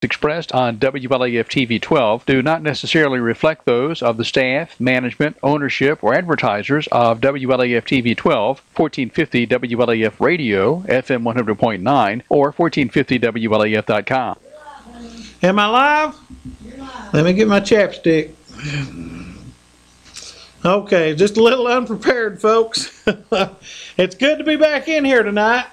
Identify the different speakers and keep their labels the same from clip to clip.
Speaker 1: expressed on WLAF TV 12 do not necessarily reflect those of the staff, management, ownership, or advertisers of WLAF TV 12, 1450 WLAF Radio, FM 100.9, or 1450WLAF.com.
Speaker 2: Am I live? Let me get my chapstick. Okay, just a little unprepared, folks. It's good to be back in here tonight.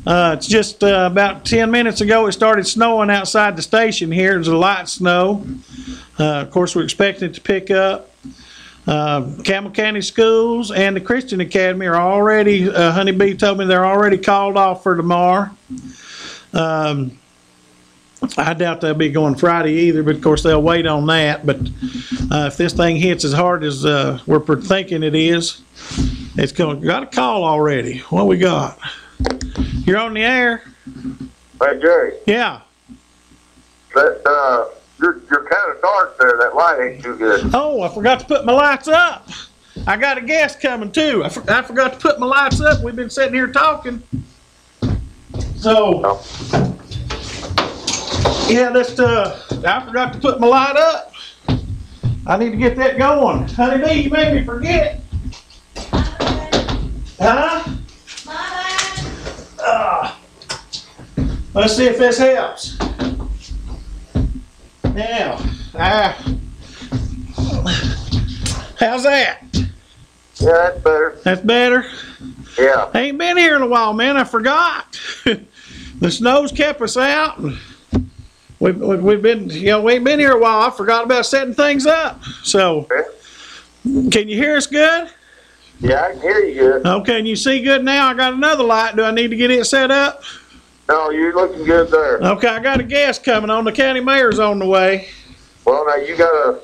Speaker 2: It's just about 10 minutes ago it started snowing outside the station here. There's a light snow. Of course, we're expecting it to pick up. Campbell County Schools and the Christian Academy are already, Honeybee told me they're already called off for tomorrow. I doubt they'll be going Friday either, but of course they'll wait on that. But if this thing hits as hard as we're thinking it is, it's got a call already. What we got? You're on the air.
Speaker 3: Hey, Jerry.
Speaker 2: Yeah.
Speaker 3: That you're kind of dark there. That light ain't too good.
Speaker 2: Oh, I forgot to put my lights up. I got a guest coming too. I forgot to put my lights up. We've been sitting here talking. So.
Speaker 3: Oh.
Speaker 2: Yeah, I forgot to put my light up. I need to get that going. Honeybee, you made me forget. Huh? Let's see if this helps. Now, how's that?
Speaker 3: Yeah, that's better.
Speaker 2: That's better?
Speaker 3: Yeah.
Speaker 2: I ain't been here in a while, man. I forgot. The snow's kept us out. We've been, we ain't been here a while. I forgot about setting things up. So, Can you hear us good?
Speaker 3: Yeah, I can hear you good.
Speaker 2: Okay, and you see good now? I got another light. Do I need to get it set up?
Speaker 3: No, you're looking good there.
Speaker 2: Okay, I got a guest coming on. The county mayor's on the way.
Speaker 3: Well, now you got a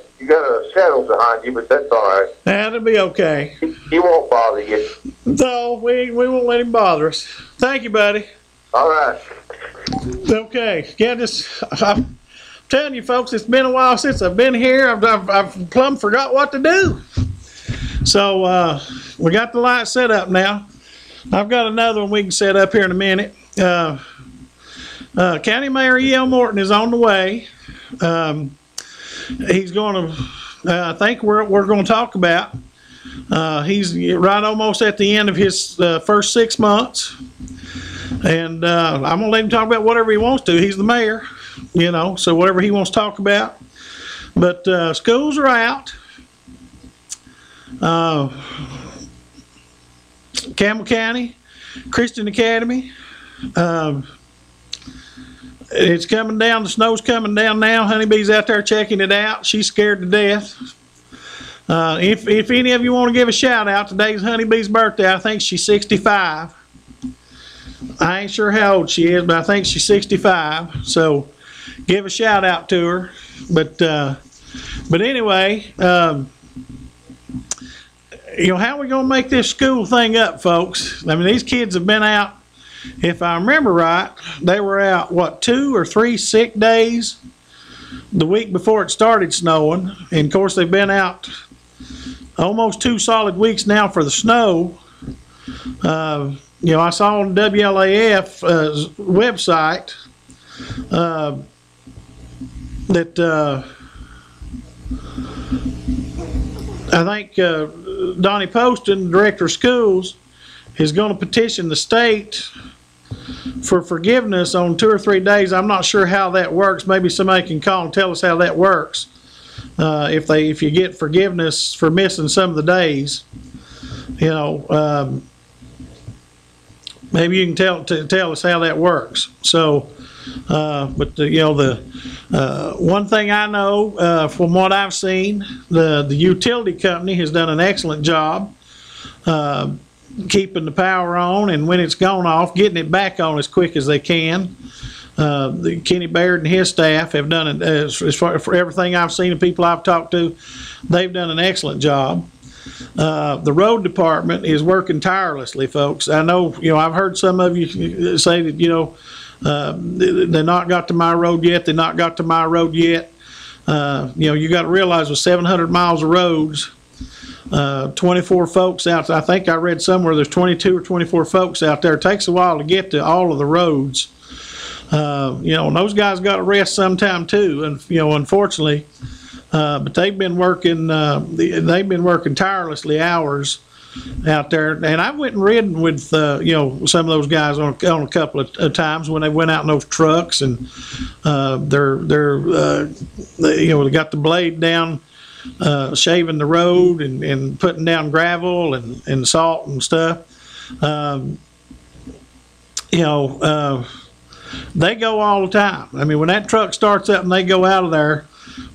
Speaker 3: shadow behind you, but that's all right.
Speaker 2: That'll be okay.
Speaker 3: He won't bother you.
Speaker 2: No, we won't let him bother us. Thank you, buddy.
Speaker 3: All right.
Speaker 2: Okay, yeah, I'm telling you, folks, it's been a while since I've been here. I've plumb forgot what to do. So we got the light set up now. I've got another one we can set up here in a minute. County Mayor E.L. Morton is on the way. He's going to, I think we're going to talk about. He's right almost at the end of his first 6 months. And I'm going to let him talk about whatever he wants to. He's the mayor, so whatever he wants to talk about. But schools are out. Campbell County, Christian Academy. It's coming down. The snow's coming down now. Honeybee's out there checking it out. She's scared to death. If any of you want to give a shout out, today's Honeybee's birthday. I think she's 65. I ain't sure how old she is, but I think she's 65. So give a shout out to her. But anyway, how are we going to make this school thing up, folks? I mean, these kids have been out. If I remember right, they were out, 2 or 3 sick days the week before it started snowing. And, of course, they've been out almost 2 solid weeks now for the snow. I saw on WLAF website that I think Donnie Poston, director of schools, is going to petition the state for forgiveness on 2 or 3 days. I'm not sure how that works. Maybe somebody can call and tell us how that works. If you get forgiveness for missing some of the days, maybe you can tell us how that works. So, the one thing I know from what I've seen, the utility company has done an excellent job keeping the power on, and when it's gone off, getting it back on as quick as they can. Kenny Baird and his staff have done it, as far for everything I've seen and people I've talked to, they've done an excellent job. The road department is working tirelessly, folks. I know, I've heard some of you say that, they not got to my road yet. They not got to my road yet. You got to realize with 700 miles of roads, 24 folks out. I think I read somewhere there's 22 or 24 folks out there. It takes a while to get to all of the roads. And those guys got to rest sometime too. And unfortunately, but they've been working. They've been working tirelessly hours out there. And I went and ridden with some of those guys on a couple of times when they went out in those trucks, and they got the blade down, shaving the road and putting down gravel and salt and stuff. They go all the time. I mean, when that truck starts up and they go out of there,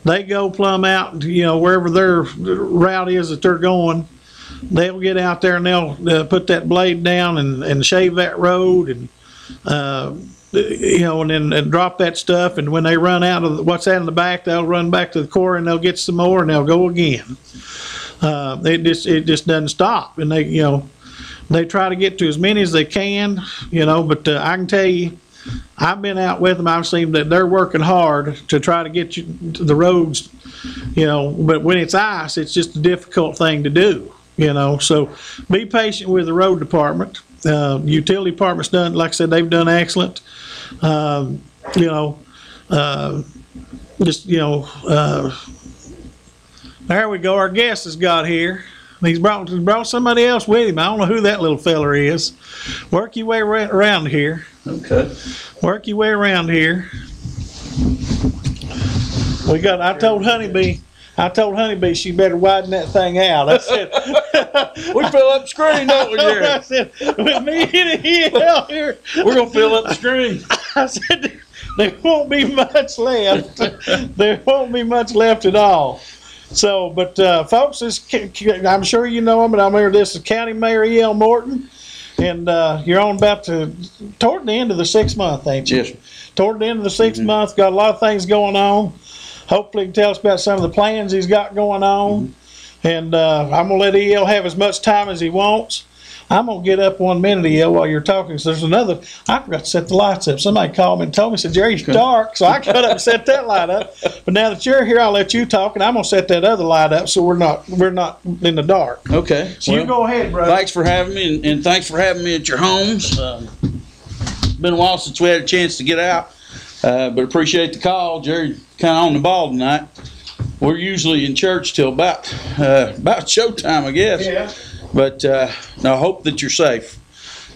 Speaker 2: they go plumb out, wherever their route is that they're going. They'll get out there and they'll put that blade down and shave that road and then drop that stuff. And when they run out of what's out in the back, they'll run back to the quarry and they'll get some more and they'll go again. It just doesn't stop. And they try to get to as many as they can, but I can tell you, I've been out with them. I've seen that they're working hard to try to get you to the roads, but when it's ice, it's just a difficult thing to do, so be patient with the road department. Utility department's done, like I said, they've done excellent. There we go. Our guest has got here. He's brought somebody else with him. I don't know who that little feller is. Work your way around here.
Speaker 4: Okay.
Speaker 2: Work your way around here. I told Honeybee she better widen that thing out. I said,
Speaker 4: we fill up the screen, don't we, Jerry?
Speaker 2: I said, with me and EL here,
Speaker 4: we're going to fill up the screen.
Speaker 2: I said, there won't be much left. There won't be much left at all. So, but folks, I'm sure you know him, but this is County Mayor E.L. Morton, and you're on toward the end of the 6th month, ain't you?
Speaker 4: Yes.
Speaker 2: Toward the end of the 6th month, got a lot of things going on. Hopefully, he can tell us about some of the plans he's got going on, and I'm gonna let E.L. have as much time as he wants. I'm gonna get up 1 minute, E.L., while you're talking. So there's I forgot to set the lights up. Somebody called me and told me, said, Jerry, it's dark. So I got up and set that light up. But now that you're here, I'll let you talk, and I'm gonna set that other light up so we're not in the dark.
Speaker 4: Okay.
Speaker 2: So you go ahead, brother.
Speaker 4: Thanks for having me, and thanks for having me at your homes. It's been a while since we had a chance to get out, but appreciate the call. Jerry kind of on the ball tonight. We're usually in church till about showtime, I guess.
Speaker 2: Yeah.
Speaker 4: But I hope that you're safe.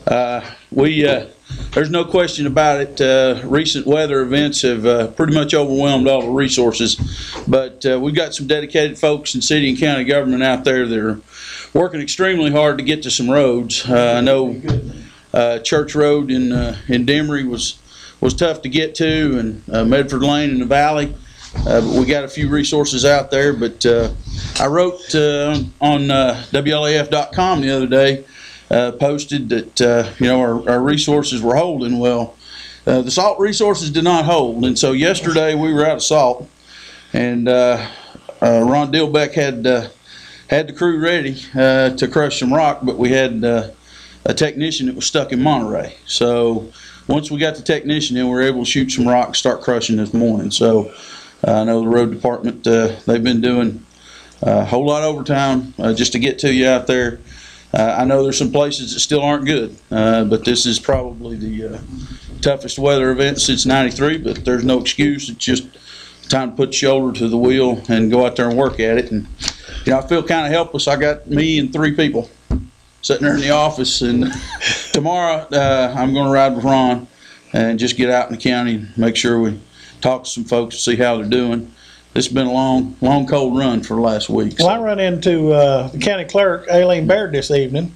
Speaker 4: There's no question about it. Recent weather events have pretty much overwhelmed all the resources. But we've got some dedicated folks in city and county government out there that are working extremely hard to get to some roads. I know Church Road in Demery was tough to get to, and Medford Lane in the Valley. But we got a few resources out there. But I wrote on WLAF.com the other day, posted that our resources were holding. Well, the salt resources did not hold, and so yesterday we were out of salt, and Ron Dilbeck had the crew ready to crush some rock, but we had a technician that was stuck in Monterey. So once we got the technician in, we were able to shoot some rock and start crushing this morning. So I know the road department, they've been doing a whole lot of overtime just to get to you out there. I know there's some places that still aren't good, but this is probably the toughest weather event since '93, but there's no excuse. It's just time to put the shoulder to the wheel and go out there and work at it. And I feel kind of helpless. I got me and 3 people sitting there in the office, and tomorrow I'm going to ride with Ron and just get out in the county and make sure we talk to some folks and see how they're doing. It's been a long, cold run for the last week.
Speaker 2: Well, I run into the county clerk, Aileen Baird, this evening,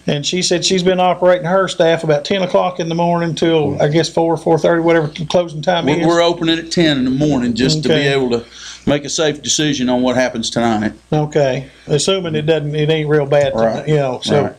Speaker 2: and she said she's been operating her staff about 10 o'clock in the morning till, I guess, 4:30, whatever the closing time is.
Speaker 4: We're opening at 10 in the morning just to be able to make a safe decision on what happens tonight.
Speaker 2: Okay, assuming it ain't real bad,
Speaker 4: right.
Speaker 2: So.
Speaker 4: Right.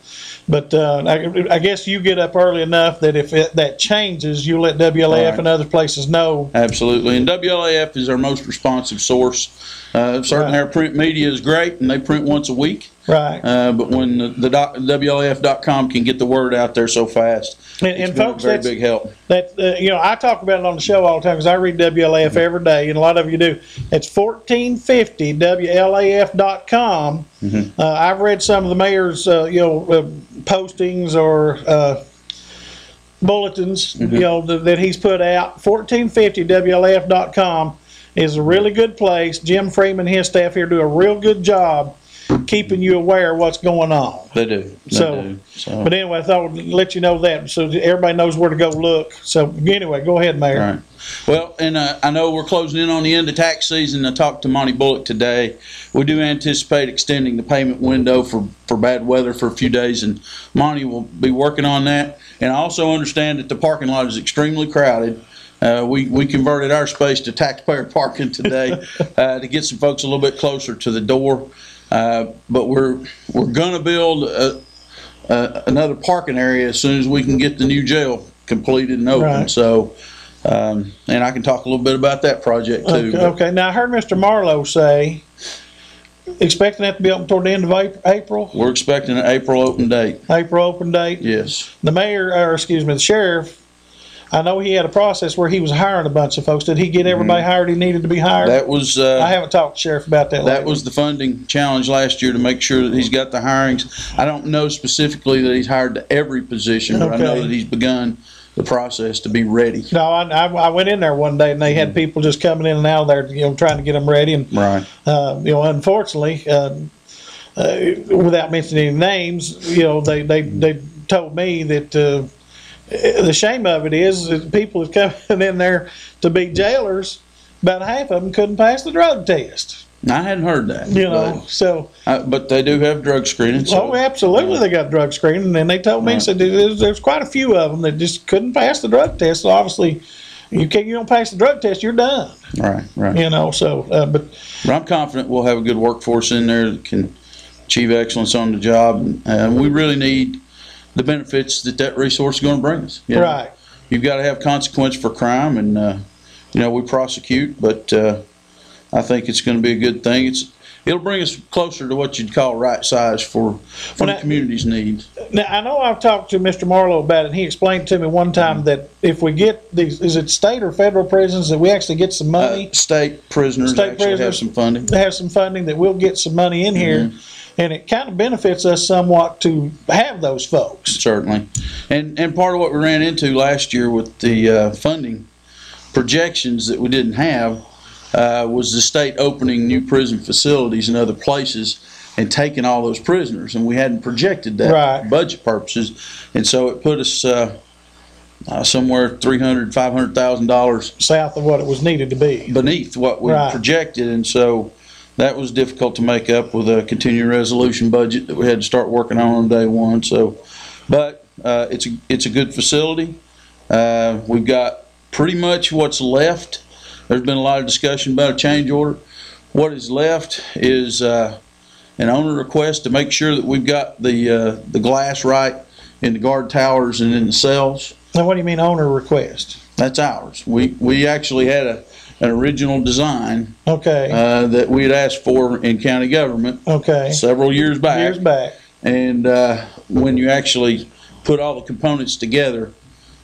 Speaker 2: But I guess you get up early enough that if that changes, you let WLAF
Speaker 4: Right.
Speaker 2: and other places know.
Speaker 4: Absolutely, and WLAF is our most responsive source. Certainly, our print media is great, and they print once a week.
Speaker 2: Right.
Speaker 4: But when the WLAF.com can get the word out there so fast,
Speaker 2: And
Speaker 4: it's
Speaker 2: folks,
Speaker 4: been a very big help.
Speaker 2: I talk about it on the show all the time because I read WLAF every day, and a lot of you do. It's 1450 WLAF.com. I've read some of the mayor's postings or bulletins, you know, that he's put out. 1450WLF.com is a really good place. Jim Freeman and his staff here do a real good job keeping you aware of what's going on.
Speaker 4: They do.
Speaker 2: So, but anyway, I thought I'd let you know that so that everybody knows where to go look. So anyway, go ahead, Mayor.
Speaker 4: Right. Well, and I know we're closing in on the end of tax season. I talked to Monty Bullock today. We do anticipate extending the payment window for bad weather for a few days, and Monty will be working on that. And I also understand that the parking lot is extremely crowded. We converted our space to taxpayer parking today to get some folks a little bit closer to the door. But we're going to build another parking area as soon as we can get the new jail completed and open.
Speaker 2: Right.
Speaker 4: So, and I can talk a little bit about that project too.
Speaker 2: Okay. Now I heard Mr. Marlowe say, expecting that to be open toward the end of April.
Speaker 4: We're expecting an April open date.
Speaker 2: April open date.
Speaker 4: Yes.
Speaker 2: The mayor, or excuse me, the sheriff. I know he had a process where he was hiring a bunch of folks. Did he get everybody hired he needed to be hired?
Speaker 4: That was.
Speaker 2: I haven't talked to Sheriff about that.
Speaker 4: That was the funding challenge last year to make sure that he's got the hirings. I don't know specifically that he's hired to every position, but I know that he's begun the process to be ready.
Speaker 2: No, I went in there one day and they had people just coming in and out of there, you know, trying to get them ready. And
Speaker 4: right.
Speaker 2: You know, unfortunately, without mentioning any names, you know, they told me that. The shame of it is that people that coming in there to be jailers, about half of them couldn't pass the drug test.
Speaker 4: I hadn't heard that.
Speaker 2: You know,
Speaker 4: but they do have drug screening. So,
Speaker 2: oh, absolutely, they got drug screening, and they told me said there's quite a few of them that just couldn't pass the drug test. So obviously, you don't pass the drug test, you're done.
Speaker 4: Right.
Speaker 2: You know, so but
Speaker 4: I'm confident we'll have a good workforce in there that can achieve excellence on the job, and we really need the benefits that resource is going to bring us. You know?
Speaker 2: Right.
Speaker 4: You've got to have consequence for crime, and you know, we prosecute, but I think it's going to be a good thing. It'll bring us closer to what you'd call right size for the community's needs.
Speaker 2: Now I know I've talked to Mr. Marlowe about it. And he explained to me one time that if we get these, is it state or federal prisons, that we actually get some money?
Speaker 4: State prisoners actually have some funding.
Speaker 2: They have some funding that we'll get some money in here. And it kind of benefits us somewhat to have those folks.
Speaker 4: Certainly. And part of what we ran into last year with the funding projections that we didn't have was the state opening new prison facilities in other places and taking all those prisoners. And we hadn't projected that for budget purposes. And so it put us somewhere $300,000, $500,000
Speaker 2: south of what it was needed to be.
Speaker 4: Beneath what we projected. And so that was difficult to make up with a continuing resolution budget that we had to start working on day one. So, but it's a good facility. We've got pretty much what's left. There's been a lot of discussion about a change order. What is left is an owner request to make sure that we've got the glass right in the guard towers and in the cells.
Speaker 2: Now, what do you mean owner request?
Speaker 4: That's ours. We actually had an original design that we had asked for in county government several years back. And when you actually put all the components together,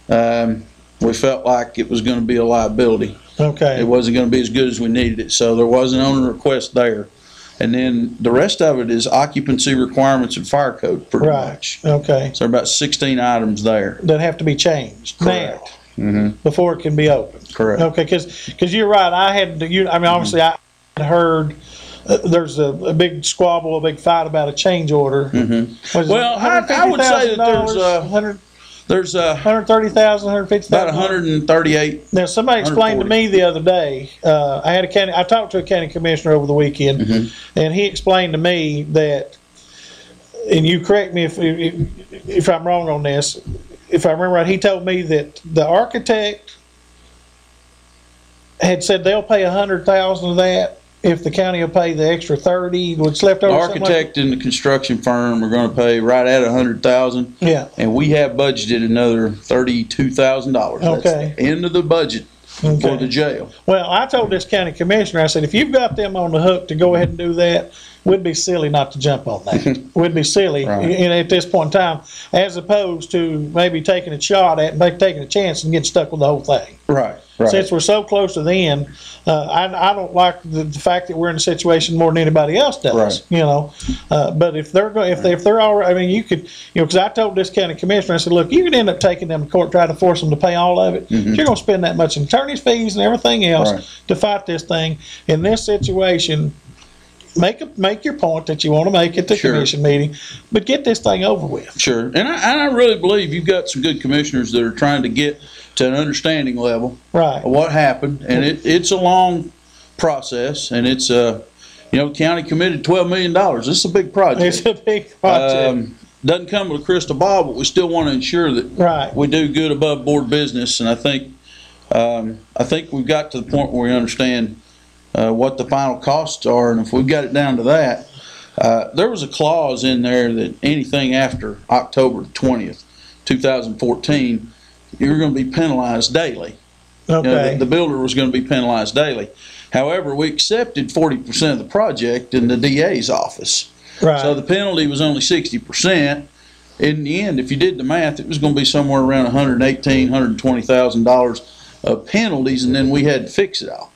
Speaker 4: we felt like it was going to be a liability. It wasn't going to be as good as we needed it. So there was an owner request there. And then the rest of it is occupancy requirements and fire code pretty much. So there are about 16 items there.
Speaker 2: That have to be changed now. Before it can be open.
Speaker 4: Correct.
Speaker 2: Okay, because you're right. I mean, obviously, I heard there's a big squabble, a big fight about a change order.
Speaker 4: Well, I would say that there's
Speaker 2: $130,000, $150,000.
Speaker 4: About 138.
Speaker 2: Now, somebody explained to me the other day. I talked to a county commissioner over the weekend, and he explained to me that, and you correct me if I'm wrong on this. If I remember right, he told me that the architect had said they'll pay $100,000 of that if the county will pay the extra 30. What's left over?
Speaker 4: The architect and the construction firm are going to pay right at $100,000.
Speaker 2: Yeah.
Speaker 4: And we have budgeted another $32,000. That's the end of the budget for the jail.
Speaker 2: Well, I told this county commissioner, I said, if you've got them on the hook to go ahead and do that, we'd be silly not to jump on that. We'd be silly at this point in time, as opposed to maybe taking a shot at and taking a chance and getting stuck with the whole thing.
Speaker 4: Right. Right.
Speaker 2: since we're so close to the end, I don't like the fact that we're in a situation more than anybody else does.
Speaker 4: Right.
Speaker 2: You know, but if they're going, if they're all, I mean, you could, you know, because I told this county commissioner, I said, look, you could end up taking them to court, try to force them to pay all of it. You're going to spend that much in attorney's fees and everything else
Speaker 4: Right.
Speaker 2: to fight this thing. In this situation, make your point that you want to make at the
Speaker 4: Sure.
Speaker 2: commission meeting, but get this thing over with.
Speaker 4: Sure, and I really believe you've got some good commissioners that are trying to get to an understanding level
Speaker 2: Right.
Speaker 4: of what happened, and it's a long process, and it's you know, the county committed $12 million. This is a big project.
Speaker 2: It's a big project.
Speaker 4: Doesn't come with a crystal ball, but we still want to ensure that
Speaker 2: Right.
Speaker 4: we do good above board business, and I think we've got to the point where we understand what the final costs are, and if we've got it down to that, there was a clause in there that anything after October 20th, 2014, you're going to be penalized daily.
Speaker 2: Okay.
Speaker 4: You know, the builder was going to be penalized daily. However, we accepted 40% of the project in the DA's office.
Speaker 2: right.
Speaker 4: So the penalty was only 60%. In the end, if you did the math, it was going to be somewhere around $118,000, $120,000 of penalties, and then we had to fix it all.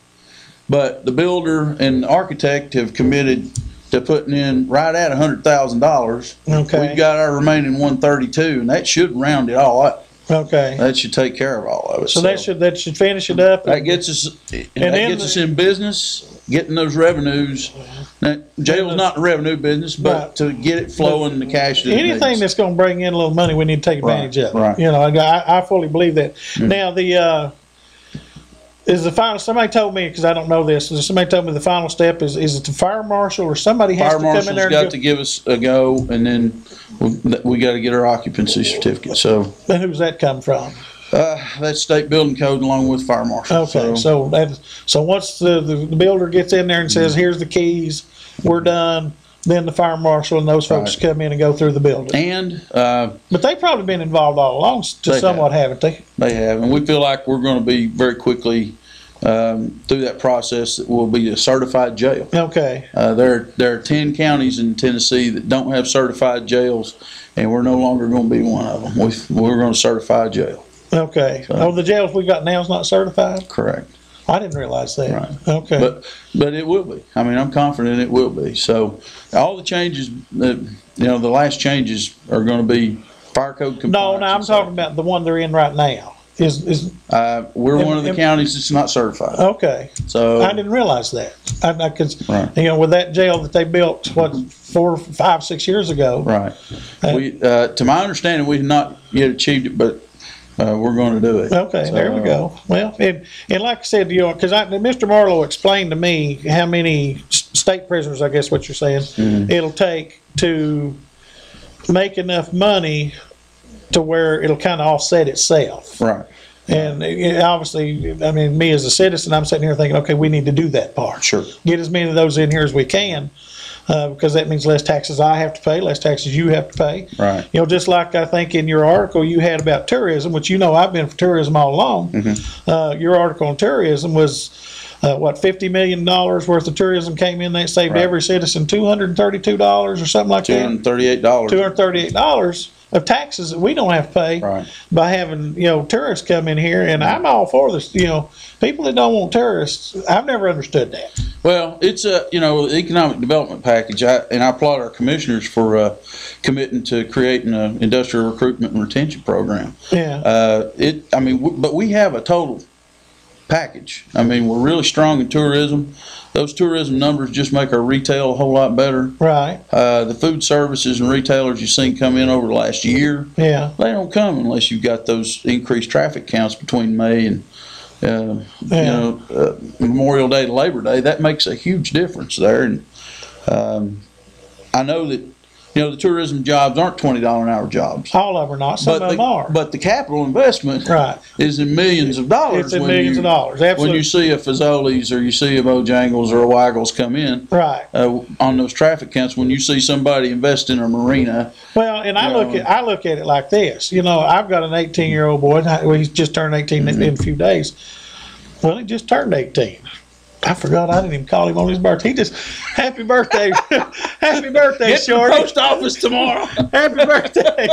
Speaker 4: But the builder and the architect have committed to putting in right at $100,000.
Speaker 2: Okay.
Speaker 4: We've got our remaining 132, and that should round it all up.
Speaker 2: Okay.
Speaker 4: That should take care of all of it.
Speaker 2: So that should finish it up.
Speaker 4: That gets us,
Speaker 2: then
Speaker 4: gets us in business, getting those revenues. Now, jail's not the revenue business, but
Speaker 2: Right.
Speaker 4: to get it flowing, the cash that it
Speaker 2: Anything
Speaker 4: needs.
Speaker 2: that's going to bring in a little money, we need to take advantage of.
Speaker 4: right.
Speaker 2: You know, I fully believe that. Now is the final? Somebody told me, because I don't know this. Somebody told me the final step is it the fire marshal or somebody has
Speaker 4: Fire
Speaker 2: to come in
Speaker 4: marshal's
Speaker 2: there?
Speaker 4: got to give us a go, and then we got to get our occupancy certificate. So
Speaker 2: And who's that come from?
Speaker 4: that's state building code along with fire marshal.
Speaker 2: Okay, so once the builder gets in there and says, "Here's the keys, we're done," then the fire marshal and those folks
Speaker 4: Right.
Speaker 2: come in and go through the building.
Speaker 4: And
Speaker 2: But they've probably been involved all along,
Speaker 4: They
Speaker 2: somewhat, haven't they?
Speaker 4: they have, and we feel like we're going to be very quickly through that process that will be a certified jail.
Speaker 2: Okay,
Speaker 4: There are 10 counties in Tennessee that don't have certified jails, and we're no longer going to be one of them. We're going to certify a jail.
Speaker 2: okay. Oh, the jails we got now is not certified?
Speaker 4: Correct.
Speaker 2: I didn't realize that.
Speaker 4: Right.
Speaker 2: Okay.
Speaker 4: But it will be. I mean, I'm confident it will be. So all the changes, the last changes are going to be fire code compliance.
Speaker 2: No, I'm talking about the one they're in right now. Is
Speaker 4: We're one of the counties that's not certified.
Speaker 2: okay.
Speaker 4: So
Speaker 2: I didn't realize that. Because
Speaker 4: Right.
Speaker 2: with that jail that they built 4, 5, 6 years ago.
Speaker 4: right. We, to my understanding, we've not yet achieved it, but we're going to do it.
Speaker 2: Okay,
Speaker 4: So,
Speaker 2: there we go. Well, and like I said, because Mr. Marlowe explained to me how many state prisoners, I guess what you're saying, it'll take to make enough money to where it'll kind of offset itself.
Speaker 4: Right.
Speaker 2: And obviously, I mean, me as a citizen, I'm sitting here thinking, okay, we need to do that part.
Speaker 4: Sure.
Speaker 2: Get as many of those in here as we can, because that means less taxes I have to pay, less taxes you have to pay.
Speaker 4: Right.
Speaker 2: Just like I think in your article you had about tourism, which I've been for tourism all along. Your article on tourism was, $50 million worth of tourism came in. That saved
Speaker 4: Right.
Speaker 2: every citizen $232 or something like that.
Speaker 4: $238.
Speaker 2: $238 of taxes that we don't have to pay
Speaker 4: Right.
Speaker 2: by having tourists come in here, and I'm all for this. People that don't want tourists, I've never understood that.
Speaker 4: Well, it's a economic development package, and I applaud our commissioners for committing to creating an industrial recruitment and retention program.
Speaker 2: Yeah,
Speaker 4: But we have a total package. I mean, we're really strong in tourism. Those tourism numbers just make our retail a whole lot better.
Speaker 2: right.
Speaker 4: The food services and retailers you've seen come in over the last year,
Speaker 2: Yeah,
Speaker 4: they don't come unless you've got those increased traffic counts between May and Memorial Day to Labor Day. That makes a huge difference there. And I know that the tourism jobs aren't $20 an hour jobs.
Speaker 2: all of them are not. Some of them are.
Speaker 4: But the capital investment
Speaker 2: Right.
Speaker 4: is in millions of dollars.
Speaker 2: It's in millions of dollars.
Speaker 4: When
Speaker 2: Absolutely.
Speaker 4: you see a Fazoli's or you see a Bojangles or a Waggles come in
Speaker 2: Right.
Speaker 4: on those traffic counts, when you see somebody invest in a marina,
Speaker 2: Well, and I look at it like this. I've got an 18-year-old boy. He's just turned 18 in a few days. Well, he just turned 18. I forgot I didn't even call him on his birthday. He just, happy birthday, happy birthday,
Speaker 4: get to the
Speaker 2: Shorty.
Speaker 4: post office tomorrow.
Speaker 2: Happy birthday.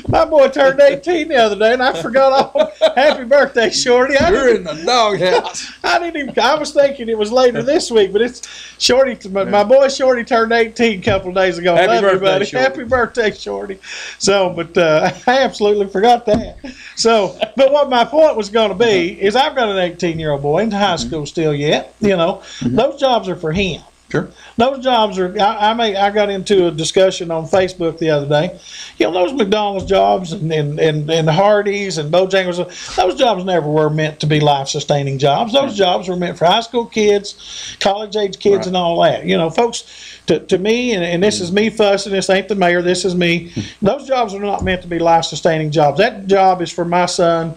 Speaker 2: My My boy turned 18 the other day, and I forgot all. Happy birthday, Shorty!
Speaker 4: You're in the doghouse.
Speaker 2: I didn't even. I was thinking it was later this week, but it's Shorty. My boy Shorty turned 18 a couple of days ago.
Speaker 4: Happy
Speaker 2: Love you,
Speaker 4: birthday,
Speaker 2: buddy.
Speaker 4: Shorty.
Speaker 2: Happy birthday, Shorty. So, but I absolutely forgot that. So, but what my point was going to be is, I've got an 18-year-old boy in high school still yet. You know, those jobs are for him.
Speaker 4: Sure.
Speaker 2: Those jobs are. I got into a discussion on Facebook the other day. You know, those McDonald's jobs and Hardee's and Bojangles, those jobs never were meant to be life-sustaining jobs. Those jobs were meant for high school kids, college-age kids, and all that. You know, folks, to me, and this is me fussing, this ain't the mayor, this is me, those jobs are not meant to be life-sustaining jobs. That job is for my son.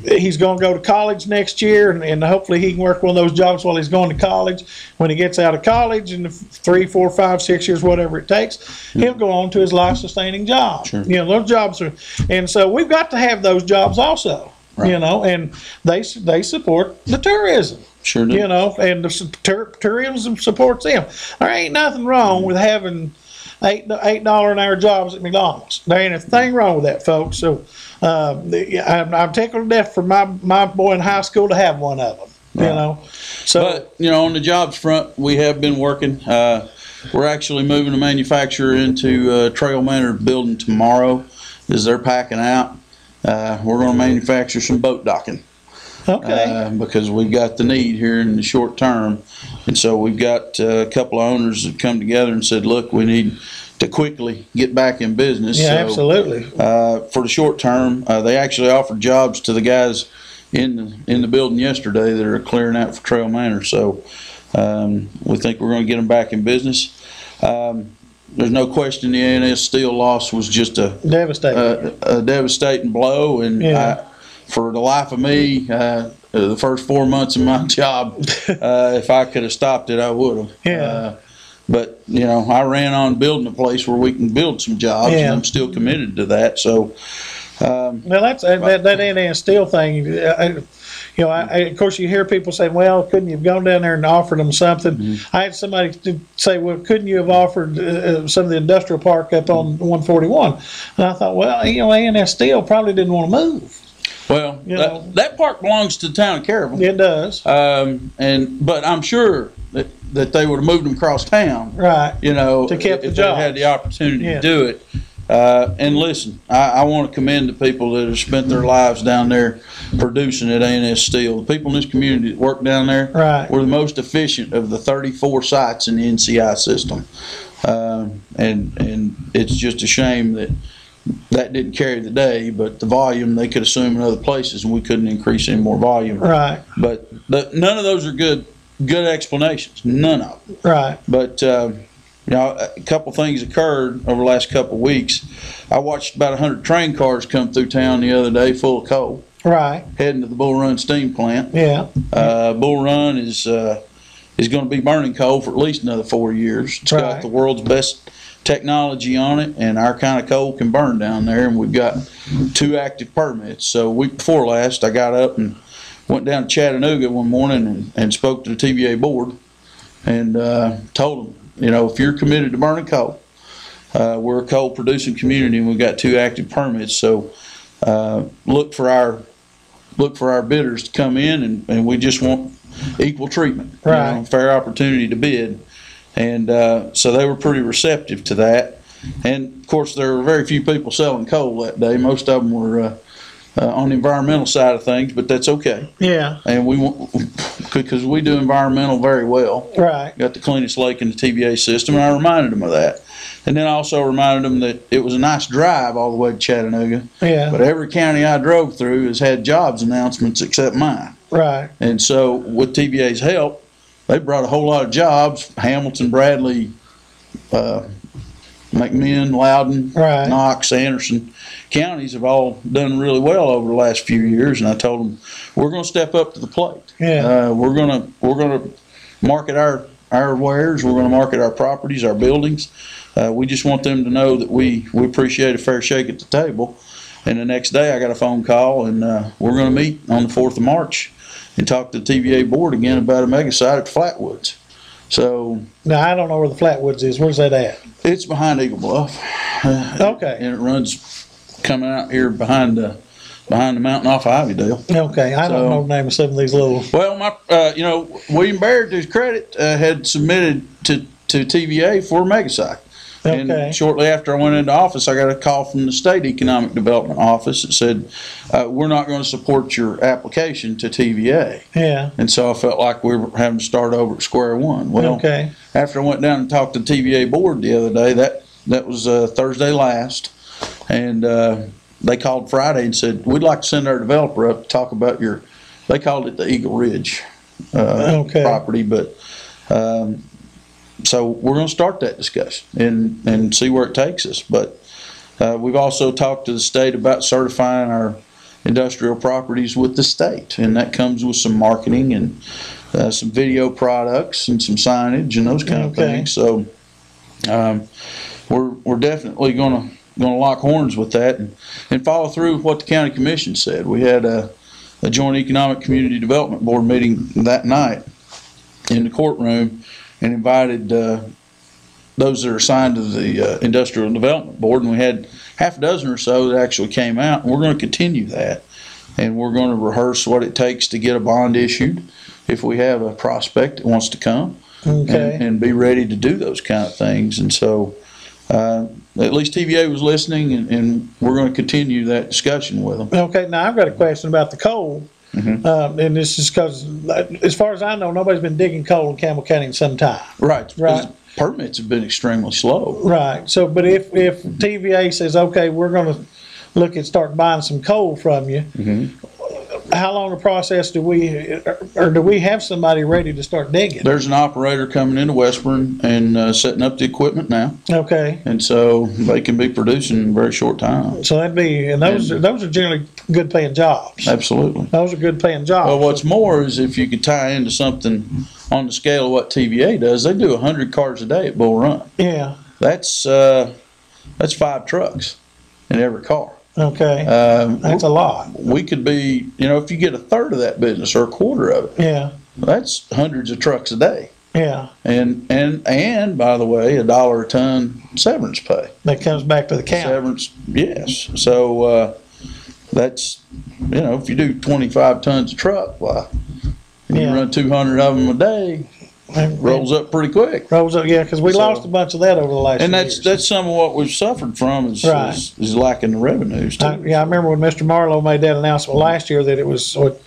Speaker 2: He's going to go to college next year, and hopefully he can work one of those jobs while he's going to college. When he gets out of college in 3, 4, 5, 6 years, whatever it takes, he'll go on to his life-sustaining job.
Speaker 4: Sure.
Speaker 2: You know, those jobs are, and so we've got to have those jobs also.
Speaker 4: Right.
Speaker 2: You know, and they support the tourism.
Speaker 4: Sure do.
Speaker 2: You know, and the tourism supports them. There ain't nothing wrong with having $8 an hour jobs at McDonald's. There ain't a thing wrong with that, folks. So I'm tickled to death for my boy in high school to have one of them.
Speaker 4: Right.
Speaker 2: You know, so
Speaker 4: But, you know, on the jobs front, we have been working. We're actually moving a manufacturer into Trail Manor building tomorrow as they're packing out. We're going to manufacture some boat docking.
Speaker 2: okay,
Speaker 4: Because we've got the need here in the short term. And so we've got a couple of owners that come together and said, look, we need to quickly get back in business.
Speaker 2: yeah,
Speaker 4: So,
Speaker 2: absolutely.
Speaker 4: for the short term, they actually offered jobs to the guys in the building yesterday that are clearing out for Trail Manor. So we think we're going to get them back in business. There's no question the A&S Steel loss was just a devastating blow, and
Speaker 2: Yeah.
Speaker 4: for the life of me, the first 4 months of my job, if I could have stopped it, I would have.
Speaker 2: Yeah.
Speaker 4: But you know, I ran on building a place where we can build some jobs,
Speaker 2: Yeah.
Speaker 4: and I'm still committed to that. So,
Speaker 2: Well, that's that A&S Steel thing. You know, of course, you hear people say, "Well, couldn't you have gone down there and offered them something?"
Speaker 4: Mm-hmm.
Speaker 2: I had somebody say, "Well, couldn't you have offered some of the industrial park up on 141?" And I thought, well, you know, A&S Steel probably didn't want to move.
Speaker 4: well,
Speaker 2: You know.
Speaker 4: that park belongs to the town of Caraville.
Speaker 2: It does,
Speaker 4: But I'm sure that they would have moved them across town.
Speaker 2: right?
Speaker 4: You know,
Speaker 2: To keep the
Speaker 4: if they
Speaker 2: jobs.
Speaker 4: had the opportunity
Speaker 2: Yeah.
Speaker 4: to do it. And listen, I want to commend the people that have spent their lives down there producing at A&S Steel. The people in this community that work down there
Speaker 2: Right.
Speaker 4: were the most efficient of the 34 sites in the NCI system. And it's just a shame that didn't carry the day, but the volume they could assume in other places, and we couldn't increase any more volume.
Speaker 2: Right,
Speaker 4: But none of those are good explanations. None of them.
Speaker 2: right.
Speaker 4: But you know, a couple things occurred over the last couple of weeks. I watched about 100 train cars come through town the other day full of coal,
Speaker 2: Right.
Speaker 4: heading to the Bull Run steam plant.
Speaker 2: Yeah.
Speaker 4: Bull Run is going to be burning coal for at least another 4 years. It's got
Speaker 2: Right.
Speaker 4: the world's best technology on it, and our kind of coal can burn down there, and we've got 2 active permits. So week before last, I got up and went down to Chattanooga one morning and spoke to the TVA board and told them, you know, if you're committed to burning coal, we're a coal producing community and we've got 2 active permits. So look for our bidders to come in, and we just want equal treatment,
Speaker 2: Right.
Speaker 4: you know, fair opportunity to bid. And so they were pretty receptive to that. And of course, there were very few people selling coal that day. Most of them were on the environmental side of things, but that's okay.
Speaker 2: Yeah.
Speaker 4: And we want, because we do environmental very well.
Speaker 2: Right.
Speaker 4: Got the cleanest lake in the TVA system, and I reminded them of that. And then I also reminded them that it was a nice drive all the way to Chattanooga,
Speaker 2: Yeah.
Speaker 4: but every county I drove through has had jobs announcements except mine.
Speaker 2: Right.
Speaker 4: And so with TVA's help, they brought a whole lot of jobs. Hamilton, Bradley, McMinn, Loudon,
Speaker 2: Right.
Speaker 4: Knox, Anderson counties have all done really well over the last few years. And I told them, we're going to step up to the plate.
Speaker 2: Yeah.
Speaker 4: We're going to market our wares. We're going to market our properties, our buildings. We just want them to know that we appreciate a fair shake at the table. And the next day I got a phone call, and we're going to meet on the 4th of March and talk to the TVA board again about a mega site at Flatwoods. So
Speaker 2: Now, I don't know where the Flatwoods is. Where's that at?
Speaker 4: it's behind Eagle Bluff.
Speaker 2: Okay.
Speaker 4: And it runs coming out here behind the mountain off Ivydale.
Speaker 2: Okay, I don't know the name of some of these little.
Speaker 4: Well, William Baird, to his credit, had submitted to TVA for a megasite.
Speaker 2: Okay.
Speaker 4: And shortly after I went into office, I got a call from the State Economic Development Office that said, we're not going to support your application to TVA.
Speaker 2: Yeah.
Speaker 4: And so I felt like we were having to start over at square one. Well,
Speaker 2: Okay.
Speaker 4: after I went down and talked to the TVA board the other day, that was Thursday last, and they called Friday and said, we'd like to send our developer up to talk about they called it the Eagle Ridge
Speaker 2: Okay.
Speaker 4: property, but so we're going to start that discussion and see where it takes us. But we've also talked to the state about certifying our industrial properties with the state, and that comes with some marketing and some video products and some signage and those kind of
Speaker 2: Okay.
Speaker 4: things. So we're definitely going to lock horns with that and follow through with what the county commission said. We had a joint economic community development board meeting that night in the courtroom, and invited those that are assigned to the industrial development board, and we had half a dozen or so that actually came out, and we're going to continue that, and we're going to rehearse what it takes to get a bond issued if we have a prospect that wants to come.
Speaker 2: Okay.
Speaker 4: And be ready to do those kind of things. And so at least TVA was listening, and we're going to continue that discussion with them.
Speaker 2: Okay, now I've got a question about the coal. And this is because, as far as I know, nobody's been digging coal in Campbell County in some time.
Speaker 4: Right.
Speaker 2: Right.
Speaker 4: Permits have been extremely slow.
Speaker 2: Right. So, but if TVA says, okay, we're going to look at start buying some coal from you, how long a process do we have somebody ready to start digging?
Speaker 4: There's an operator coming into Westburn and setting up the equipment now,
Speaker 2: Okay.
Speaker 4: and so they can be producing in a very short time.
Speaker 2: So that'd be, and those are generally good paying jobs.
Speaker 4: Absolutely.
Speaker 2: Those are good paying jobs.
Speaker 4: Well, what's more is if you could tie into something on the scale of what TVA does, they do 100 cars a day at Bull Run.
Speaker 2: Yeah.
Speaker 4: That's 5 trucks in every car.
Speaker 2: Okay. That's a lot.
Speaker 4: We could be, if you get a third of that business or a quarter of it,
Speaker 2: Yeah.
Speaker 4: that's hundreds of trucks a day.
Speaker 2: Yeah.
Speaker 4: And by the way, $1 a ton severance pay.
Speaker 2: That comes back to the county.
Speaker 4: Severance, yes. So that's, if you do 25 tons of truck, why, and you
Speaker 2: Yeah.
Speaker 4: run 200 of them a day, rolls up pretty quick.
Speaker 2: Rolls up, yeah, because we lost a bunch of that over the last
Speaker 4: And
Speaker 2: few
Speaker 4: that's
Speaker 2: years.
Speaker 4: some of what we've suffered from is lacking the revenues too.
Speaker 2: I remember when Mr. Marlowe made that announcement last year that it was what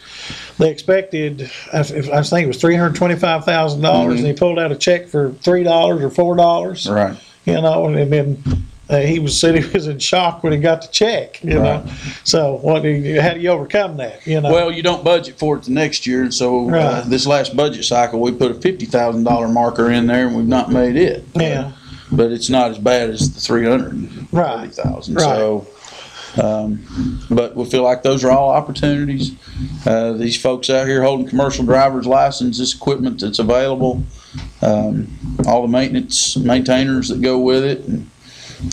Speaker 2: they expected. I think it was $325,000, and he pulled out a check for $3 or $4.
Speaker 4: Right.
Speaker 2: And then he said he was in shock when he got the check. You know, so how do you overcome that?
Speaker 4: Well, you don't budget for it the next year, and so this last budget cycle we put a $50,000 marker in there, and we've not made it.
Speaker 2: Yeah.
Speaker 4: But it's not as bad as the $330,000. So, but we feel like those are all opportunities. These folks out here holding commercial driver's license, this equipment that's available, all the maintainers that go with it, and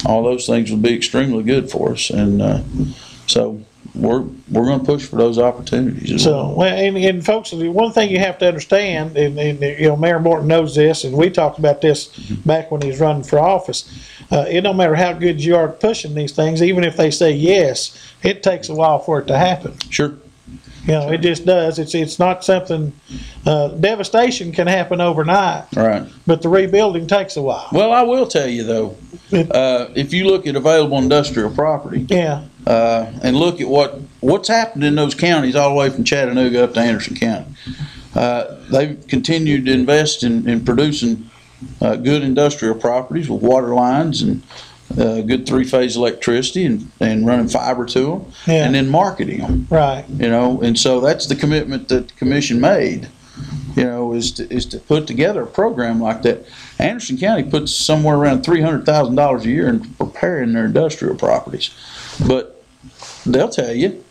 Speaker 4: all those things will be extremely good for us. And so we're going to push for those opportunities.
Speaker 2: So, and folks, one thing you have to understand, and Mayor Morton knows this, and we talked about this back when he was running for office. It don't matter how good you are at pushing these things, even if they say yes, it takes a while for it to happen.
Speaker 4: Sure.
Speaker 2: It just does. It's not something. Devastation can happen overnight,
Speaker 4: Right.
Speaker 2: but the rebuilding takes a while.
Speaker 4: Well, I will tell you though, if you look at available industrial property,
Speaker 2: Yeah.
Speaker 4: and look at what's happened in those counties all the way from Chattanooga up to Anderson County, they've continued to invest in producing good industrial properties with water lines and good 3-phase electricity and running fiber to them,
Speaker 2: Yeah.
Speaker 4: and then marketing them.
Speaker 2: Right.
Speaker 4: And so that's the commitment that the commission made, is to put together a program like that. Anderson County puts somewhere around $300,000 a year in preparing their industrial properties, but they'll tell you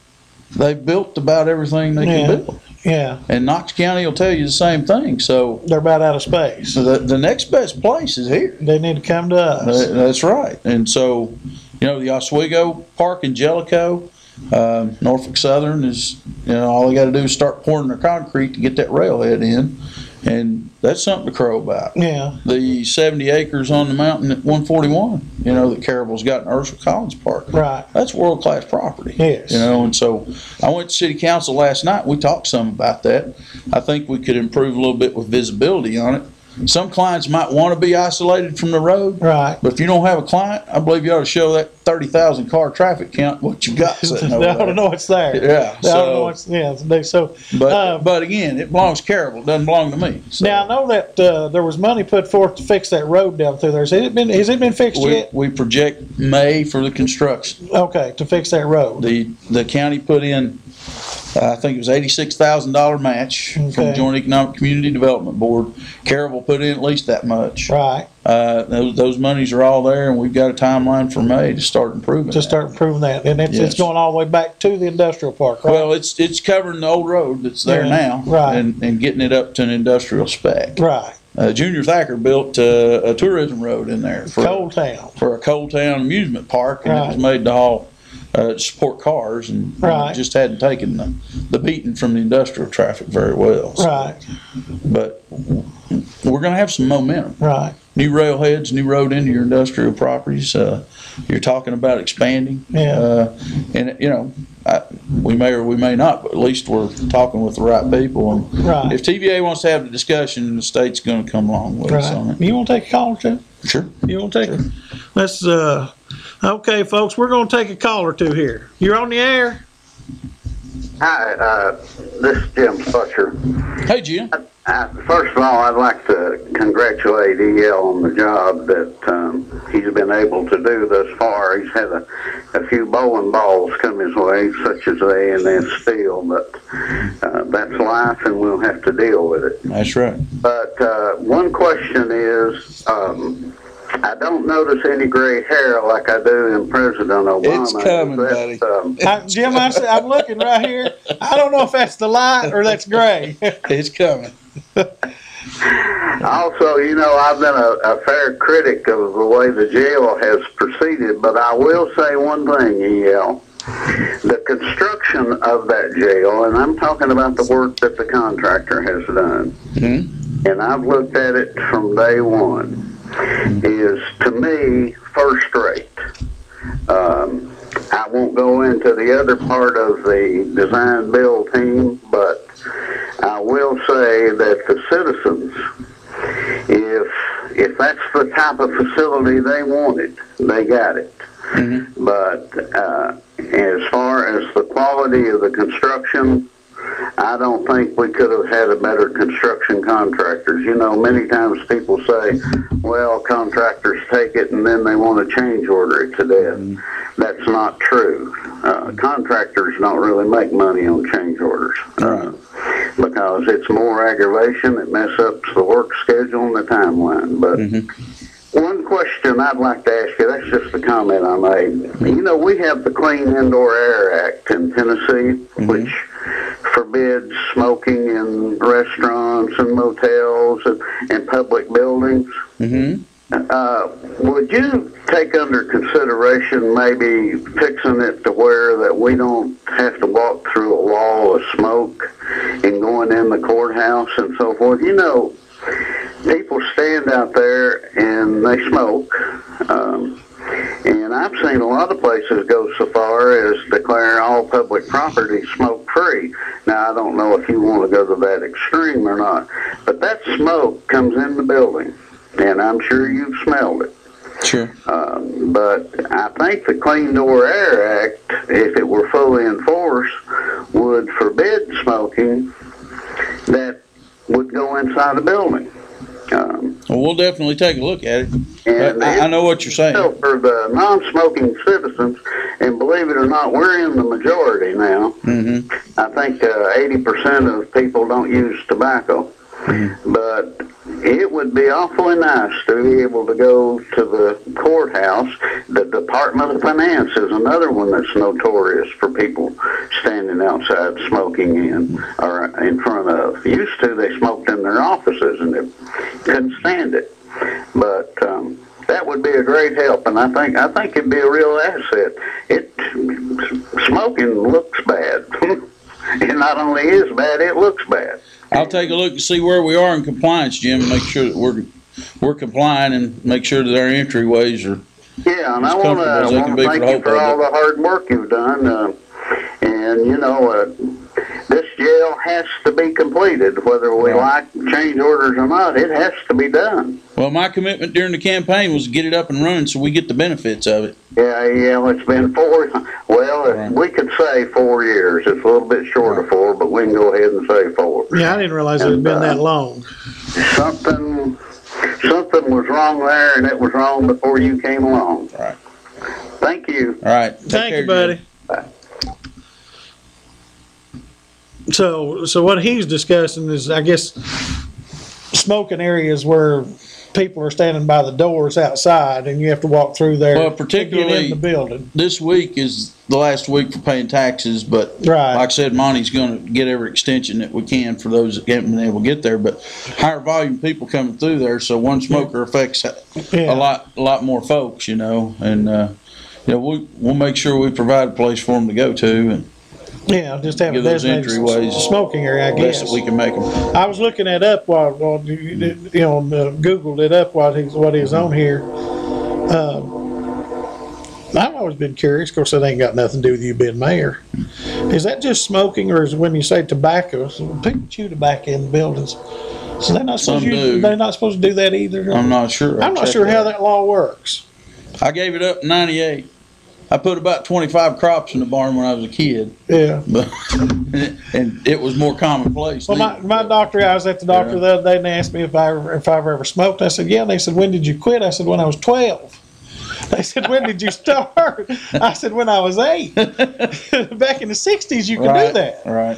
Speaker 4: they've built about everything they can build.
Speaker 2: Yeah.
Speaker 4: And Knox County will tell you the same thing. So
Speaker 2: They're about out of space.
Speaker 4: the next best place is here.
Speaker 2: They need to come to us.
Speaker 4: That's right. And so, the Oswego Park in Jellicoe, Norfolk Southern is, all they got to do is start pouring their concrete to get that railhead in. And that's something to crow about.
Speaker 2: Yeah.
Speaker 4: The 70 acres on the mountain at 141, that Carable's got in Ursula Collins Park.
Speaker 2: Right.
Speaker 4: That's world-class property.
Speaker 2: Yes.
Speaker 4: And so I went to city council last night. We talked some about that. I think we could improve a little bit with visibility on it. Some clients might want to be isolated from the road.
Speaker 2: Right.
Speaker 4: But if you don't have a client, I believe you ought to show that 30,000 car traffic count what you got sitting over
Speaker 2: They ought to
Speaker 4: there.
Speaker 2: know it's there.
Speaker 4: Yeah.
Speaker 2: They ought to know it's, so.
Speaker 4: But again, it belongs to Carable. It doesn't belong to me. So
Speaker 2: Now I know that there was money put forth to fix that road down through there. Has it been fixed yet?
Speaker 4: we project May for the construction.
Speaker 2: Okay, to fix that road.
Speaker 4: The county put in, I think it was $86,000 match from the
Speaker 2: Okay.
Speaker 4: Joint Economic Community Development Board. Carable put in at least that much.
Speaker 2: Right.
Speaker 4: Those monies are all there, and we've got a timeline for May to start improving.
Speaker 2: To start improving that, and it's
Speaker 4: Yes.
Speaker 2: going all the way back to the industrial park, right?
Speaker 4: Well, it's covering the old road that's there
Speaker 2: Yeah,
Speaker 4: now,
Speaker 2: right.
Speaker 4: and getting it up to an industrial spec.
Speaker 2: Right.
Speaker 4: Junior Thacker built a tourism road in there for
Speaker 2: Cold Town.
Speaker 4: a Cold Town amusement park, and it was made to haul support cars, and
Speaker 2: Right.
Speaker 4: it just hadn't taken the beating from the industrial traffic very well. So,
Speaker 2: Right.
Speaker 4: but we're going to have some momentum.
Speaker 2: Right.
Speaker 4: New railheads, new road into your industrial properties. You're talking about expanding.
Speaker 2: Yeah.
Speaker 4: And we may or we may not, but at least we're talking with the right people. And
Speaker 2: Right.
Speaker 4: if TVA wants to have the discussion, the state's going to come along with us on
Speaker 2: Right.
Speaker 4: it.
Speaker 2: You want to take a call or two?
Speaker 4: Sure.
Speaker 2: You want to take it? Let's, okay, folks, we're going to take a call or two here. You're on the air?
Speaker 3: Hi, this is Jim Butcher.
Speaker 4: Hey, Jim.
Speaker 3: First of all, I'd like to congratulate EL on the job that he's been able to do thus far. He's had a few bowling balls come his way, such as the A&S Steel, but that's life, and we'll have to deal with it.
Speaker 4: That's right.
Speaker 3: But one question is, I don't notice any gray hair like I do in President Obama.
Speaker 4: It's coming, buddy.
Speaker 2: Jim, I'm looking right here. I don't know if that's the light or that's gray.
Speaker 4: It's coming.
Speaker 3: Also, I've been a fair critic of the way the jail has proceeded, but I will say one thing, EL. The construction of that jail, and I'm talking about the work that the contractor has done, and I've looked at it from day one, is to me first rate. I won't go into the other part of the design build team, but I will say that the citizens, if that's the type of facility they wanted, they got it. But as far as the quality of the construction, I don't think we could have had a better construction contractors. Many times people say, well, contractors take it and then they want to change order it to death. That's not true. Contractors don't really make money on change orders because it's more aggravation. It messes up the work schedule and the timeline. But one question I'd like to ask you, that's just a comment I made. We have the Clean Indoor Air Act in Tennessee, which forbids smoking in restaurants and motels and public buildings. Would you take under consideration maybe fixing it to where that we don't have to walk through a wall of smoke and going in the courthouse and so forth? People stand out there and they smoke. And I've seen a lot of places go so far as declare all public property smoke-free. Now, I don't know if you want to go to that extreme or not, but that smoke comes in the building, and I'm sure you've smelled it.
Speaker 4: Sure.
Speaker 3: But I think the Clean Indoor Air Act, if it were fully enforced, would forbid smoking that would go inside a building.
Speaker 4: Well, we'll definitely take a look at it.
Speaker 3: And
Speaker 4: I know what you're saying.
Speaker 3: For the non-smoking citizens, and believe it or not, we're in the majority now. I think 80% of people don't use tobacco. But it would be awfully nice to be able to go to the courthouse. The Department of Finance is another one that's notorious for people standing outside smoking in or in front of. Used to, they smoked in their offices and they couldn't stand it. But that would be a great help, and I think it'd be a real asset. Smoking looks bad. It not only is bad, it looks bad.
Speaker 4: I'll take a look and see where we are in compliance, Jim, and make sure that we're complying and make sure that our entryways are
Speaker 3: Yeah, and
Speaker 4: as
Speaker 3: I want
Speaker 4: comfortable as they can
Speaker 3: to
Speaker 4: be
Speaker 3: thank
Speaker 4: for the
Speaker 3: you
Speaker 4: whole
Speaker 3: for all
Speaker 4: public.
Speaker 3: the hard work you've done. And you know, this jail has to be completed, whether we
Speaker 4: Right.
Speaker 3: like change orders or not. It has to be done.
Speaker 4: Well, my commitment during the campaign was to get it up and running so we get the benefits of it.
Speaker 3: Yeah, well, it's been 4. Well,
Speaker 4: Right.
Speaker 3: we could say 4 years. It's a little bit short of 4, but we can go ahead and say 4.
Speaker 2: Yeah, I didn't realize it had been that long.
Speaker 3: Something was wrong there, and it was wrong before you came along.
Speaker 4: Right.
Speaker 3: Thank you.
Speaker 4: All right. Take
Speaker 2: Thank
Speaker 4: care,
Speaker 2: you, buddy.
Speaker 4: Jim.
Speaker 2: So what he's discussing is, I guess, smoking areas where people are standing by the doors outside and you have to walk through there
Speaker 4: Well,
Speaker 2: to
Speaker 4: particularly-
Speaker 2: get in the building.
Speaker 4: This week is the last week for paying taxes, but
Speaker 2: Right.
Speaker 4: like I said, Monty's going to get every extension that we can for those that haven't been able to get there. But higher volume people coming through there, so one smoker affects
Speaker 2: Yeah.
Speaker 4: a lot more folks, you know. And we'll make sure we provide a place for them to go to, and
Speaker 2: Yeah, just have a
Speaker 4: give those
Speaker 2: designated
Speaker 4: entryways
Speaker 2: smoking area, I
Speaker 4: best
Speaker 2: guess.
Speaker 4: that we can make them.
Speaker 2: I was looking that up while Googled it up while he's on here. I've always been curious. Of course, that ain't got nothing to do with you being mayor. Is that just smoking, or is when you say tobacco? So people chew tobacco in buildings, so they're not supposed
Speaker 4: Some do.
Speaker 2: they're not supposed to do that either.
Speaker 4: I'm not sure.
Speaker 2: I'm not sure how that law works.
Speaker 4: I gave it up in '98. I put about 25 crops in the barn when I was a kid,
Speaker 2: Yeah.
Speaker 4: but and it was more commonplace.
Speaker 2: Well,
Speaker 4: then.
Speaker 2: my doctor, I was at the doctor the other day, and they asked me if I've ever smoked. I said, yeah. And they said, when did you quit? I said, when I was 12. They said, when did you start? I said, when I was 8. Back in the 60s, you could do that.
Speaker 4: Right.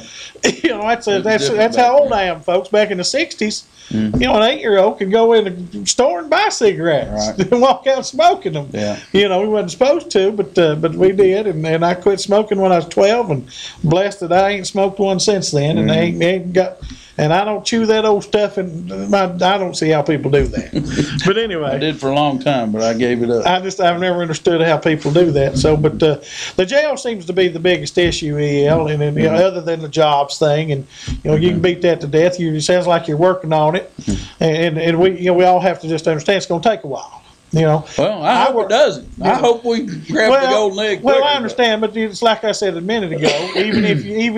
Speaker 2: You know, that's
Speaker 4: different
Speaker 2: how
Speaker 4: back
Speaker 2: old I am, folks. Back in the 60s, you know, an 8-year-old could go in the store and buy cigarettes
Speaker 4: Right.
Speaker 2: and walk out smoking them.
Speaker 4: Yeah.
Speaker 2: You know, we wasn't supposed to, but we did, and I quit smoking when I was 12, and blessed that I ain't smoked one since then, and they ain't got. And I don't chew that old stuff, and I don't see how people do that. But anyway,
Speaker 4: I did for a long time, but I gave it up.
Speaker 2: I've never understood how people do that. So, but the jail seems to be the biggest issue, EL, and you know, other than the jobs thing, and you know, you can beat that to death. It sounds like you're working on it, and we we all have to just understand it's going to take a while. You know.
Speaker 4: Well, I hope it doesn't. I hope we grab the golden egg.
Speaker 2: Well,
Speaker 4: quicker,
Speaker 2: I understand, but it's like I said a minute ago. Even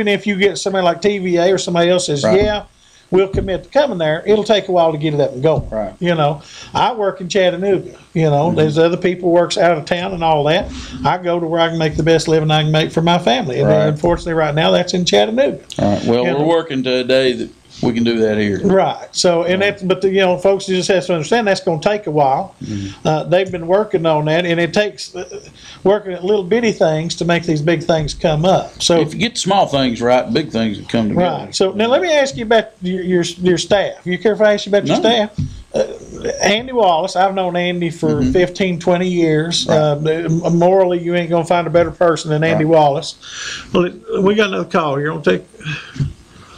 Speaker 2: if you get somebody like TVA or somebody else says,
Speaker 4: Right.
Speaker 2: yeah, we'll commit to coming there, it'll take a while to get it up and going.
Speaker 4: Right.
Speaker 2: You know, I work in Chattanooga. You know, there's other people works out of town and all that. I go to where I can make the best living I can make for my family, and
Speaker 4: Right.
Speaker 2: unfortunately, right now that's in Chattanooga.
Speaker 4: All right. Well,
Speaker 2: You
Speaker 4: we're
Speaker 2: know.
Speaker 4: working to a day that we can do that here.
Speaker 2: Right. So, and that, but you know, folks, you just have to understand that's going to take a while. They've been working on that, and it takes working at little bitty things to make these big things come up. So,
Speaker 4: If you get the small things right, big things will come together.
Speaker 2: right. So now let me ask you about your staff. You care if I ask you about your
Speaker 4: No.
Speaker 2: staff? Andy Wallace, I've known Andy for 15, 20 years. Morally, you ain't going to find a better person than Andy Wallace. Well, we got another call here. I'll take.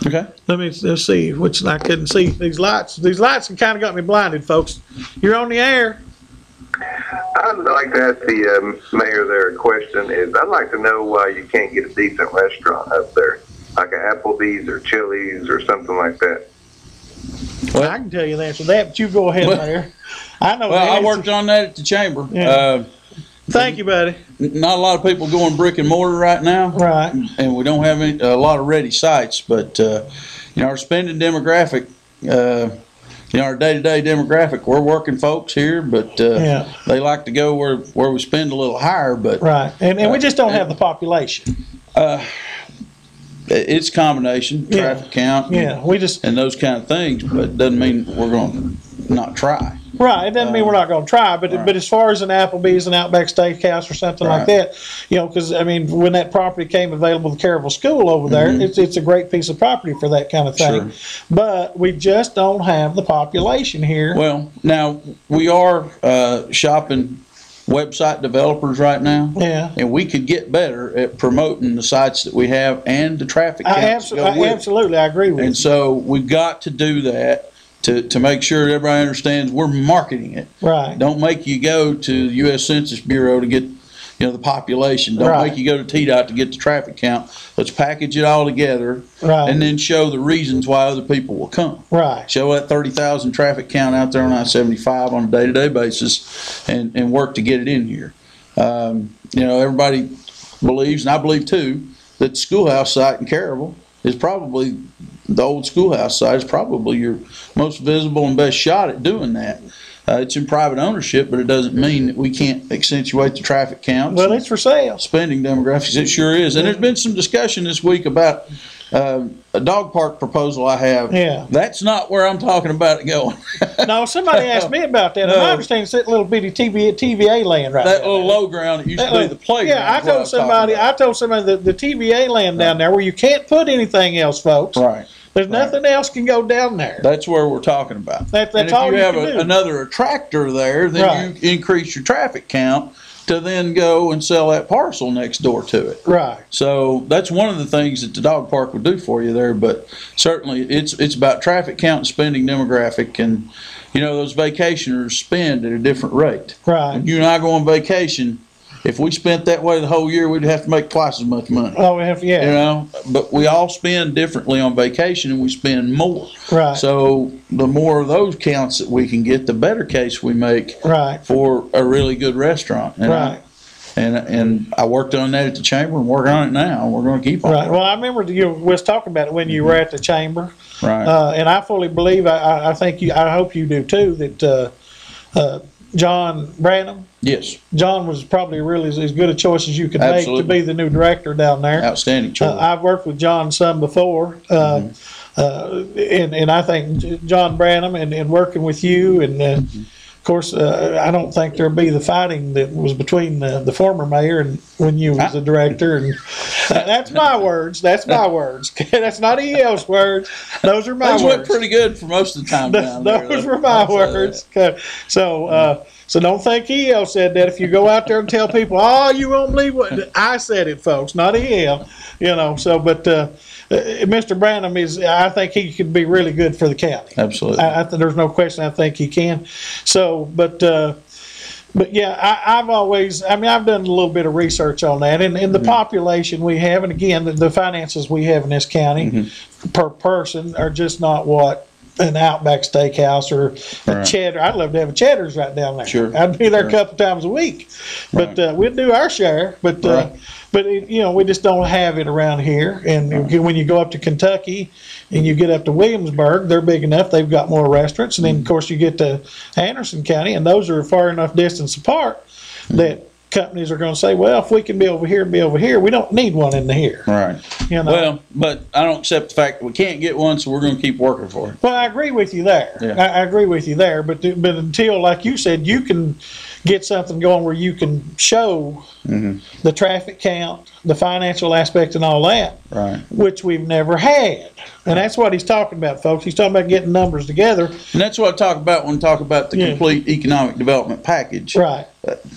Speaker 4: Okay.
Speaker 2: Let's see, which I couldn't see. These lights have kind of got me blinded, folks. You're on the air.
Speaker 5: I'd like to ask the mayor there a question. I'd like to know why you can't get a decent restaurant up there, like an Applebee's or Chili's or something like that.
Speaker 4: Well-
Speaker 2: I can tell you the answer to that, but you go ahead,
Speaker 4: Well-
Speaker 2: Mayor. I know.
Speaker 4: Well,
Speaker 2: the
Speaker 4: I
Speaker 2: answer.
Speaker 4: worked on that at the chamber.
Speaker 2: Yeah. Thank you, buddy.
Speaker 4: Not a lot of people going brick and mortar right now.
Speaker 2: Right.
Speaker 4: And we don't have a lot of ready sites, but you know, our spending demographic, you know, our day-to-day demographic, we're working folks here, but
Speaker 2: Yeah.
Speaker 4: they like to go where we spend a little higher, but
Speaker 2: Right, and we just don't have the population.
Speaker 4: it's a combination,
Speaker 2: Yeah.
Speaker 4: traffic count,
Speaker 2: Yeah, we just
Speaker 4: and those kind of things, but it doesn't mean we're going to not try.
Speaker 2: right. It doesn't mean we're not going to try, but
Speaker 4: right.
Speaker 2: but as far as an Applebee's, an Outback Steakhouse, or something like
Speaker 4: Right.
Speaker 2: that, you know, because I mean, when that property came available, the Caryville School over there, it's a great piece of property for that kind of thing.
Speaker 4: Sure.
Speaker 2: But we just don't have the population here.
Speaker 4: Well, now we are shopping website developers right now.
Speaker 2: Yeah.
Speaker 4: And we could get better at promoting the sites that we have and the traffic counts that go with it.
Speaker 2: Absolutely, I agree with you.
Speaker 4: And so we've got to do that to make sure everybody understands we're marketing it.
Speaker 2: Right.
Speaker 4: Don't make you go to the U.S. Census Bureau to get the population. Don't
Speaker 2: Right.
Speaker 4: make you go to TDOT to get the traffic count. Let's package it all together,
Speaker 2: Right.
Speaker 4: and then show the reasons why other people will come.
Speaker 2: Right.
Speaker 4: Show that 30,000 traffic count out there on I-75 on a day-to-day basis, and work to get it in here. Everybody believes, and I believe too, that the schoolhouse site in Caryville is probably, the old schoolhouse site is probably your most visible and best shot at doing that. It's in private ownership, but it doesn't mean that we can't accentuate the traffic counts.
Speaker 2: Well, it's for sale.
Speaker 4: Spending demographics, it sure is. And there's been some discussion this week about a dog park proposal I have.
Speaker 2: Yeah.
Speaker 4: That's not where I'm talking about it going.
Speaker 2: No, somebody asked me about that, and I understand it's that little bitty TVA land right
Speaker 4: That
Speaker 2: there.
Speaker 4: little low ground that used to be the playground.
Speaker 2: Yeah, I
Speaker 4: is what
Speaker 2: told somebody that the TVA land down there where you can't put anything else, folks.
Speaker 4: Right.
Speaker 2: There's nothing else can go down there.
Speaker 4: That's where we're talking about.
Speaker 2: That's
Speaker 4: and if
Speaker 2: all
Speaker 4: you
Speaker 2: you
Speaker 4: have
Speaker 2: can do.
Speaker 4: another attractor there, then
Speaker 2: Right.
Speaker 4: you increase your traffic count to then go and sell that parcel next door to it.
Speaker 2: Right.
Speaker 4: So that's one of the things that the dog park would do for you there. But certainly it's about traffic count and spending demographic, and those vacationers spend at a different rate.
Speaker 2: Right.
Speaker 4: When you and I go on vacation, if we spent that way the whole year, we'd have to make twice as much money.
Speaker 2: Oh, we have, yeah.
Speaker 4: But we all spend differently on vacation, and we spend more.
Speaker 2: Right.
Speaker 4: So the more of those counts that we can get, the better case we make
Speaker 2: Right.
Speaker 4: for a really good restaurant. And
Speaker 2: Right.
Speaker 4: And I worked on that at the chamber and working on it now. We're going to keep on.
Speaker 2: Right. Well, I remember you was talking about it when you were at the chamber.
Speaker 4: Right.
Speaker 2: And I fully believe, I think I hope you do too, that John Branham,
Speaker 4: Yes.
Speaker 2: John was probably really as good a choice as you could make to
Speaker 4: Absolutely.
Speaker 2: be the new director down there.
Speaker 4: Outstanding choice.
Speaker 2: I've worked with John some before, and I think John Branham and working with you, and of course, I don't think there'll be the fighting that was between the former mayor and when you was the director. And that's my words. That's my words. That's not EL's words. Those are my
Speaker 4: Those
Speaker 2: words.
Speaker 4: went pretty good for most of the time down there.
Speaker 2: Those were my words. So don't think EL said that. If you go out there and tell people, oh, you won't believe what I said it, folks, not EL. But Mr. Branham I think he could be really good for the county.
Speaker 4: Absolutely.
Speaker 2: I think there's no question. I think he can. So, but yeah, I've always, I've done a little bit of research on that, and the population we have, and again, the finances we have in this county per person are just not what an Outback Steakhouse or a Cheddar. I'd love to have a Cheddar's right down there.
Speaker 4: Sure.
Speaker 2: I'd be there a couple times a week, but we'd do our share. But we just don't have it around here. And when you go up to Kentucky and you get up to Williamsburg, they're big enough. They've got more restaurants. And then, of course, you get to Anderson County, and those are far enough distance apart that companies are going to say, well, if we can be over here and be over here, we don't need one in the here.
Speaker 4: Right. Well, but I don't accept the fact that we can't get one, so we're going to keep working for it.
Speaker 2: Well, I agree with you there.
Speaker 4: Yeah.
Speaker 2: I agree with you there. But until, like you said, you can get something going where you can show the traffic count, the financial aspect, and all that,
Speaker 4: Right.
Speaker 2: which we've never had. And that's what he's talking about, folks. He's talking about getting numbers together.
Speaker 4: And that's what I talk about when I talk about the complete economic development package.
Speaker 2: Right.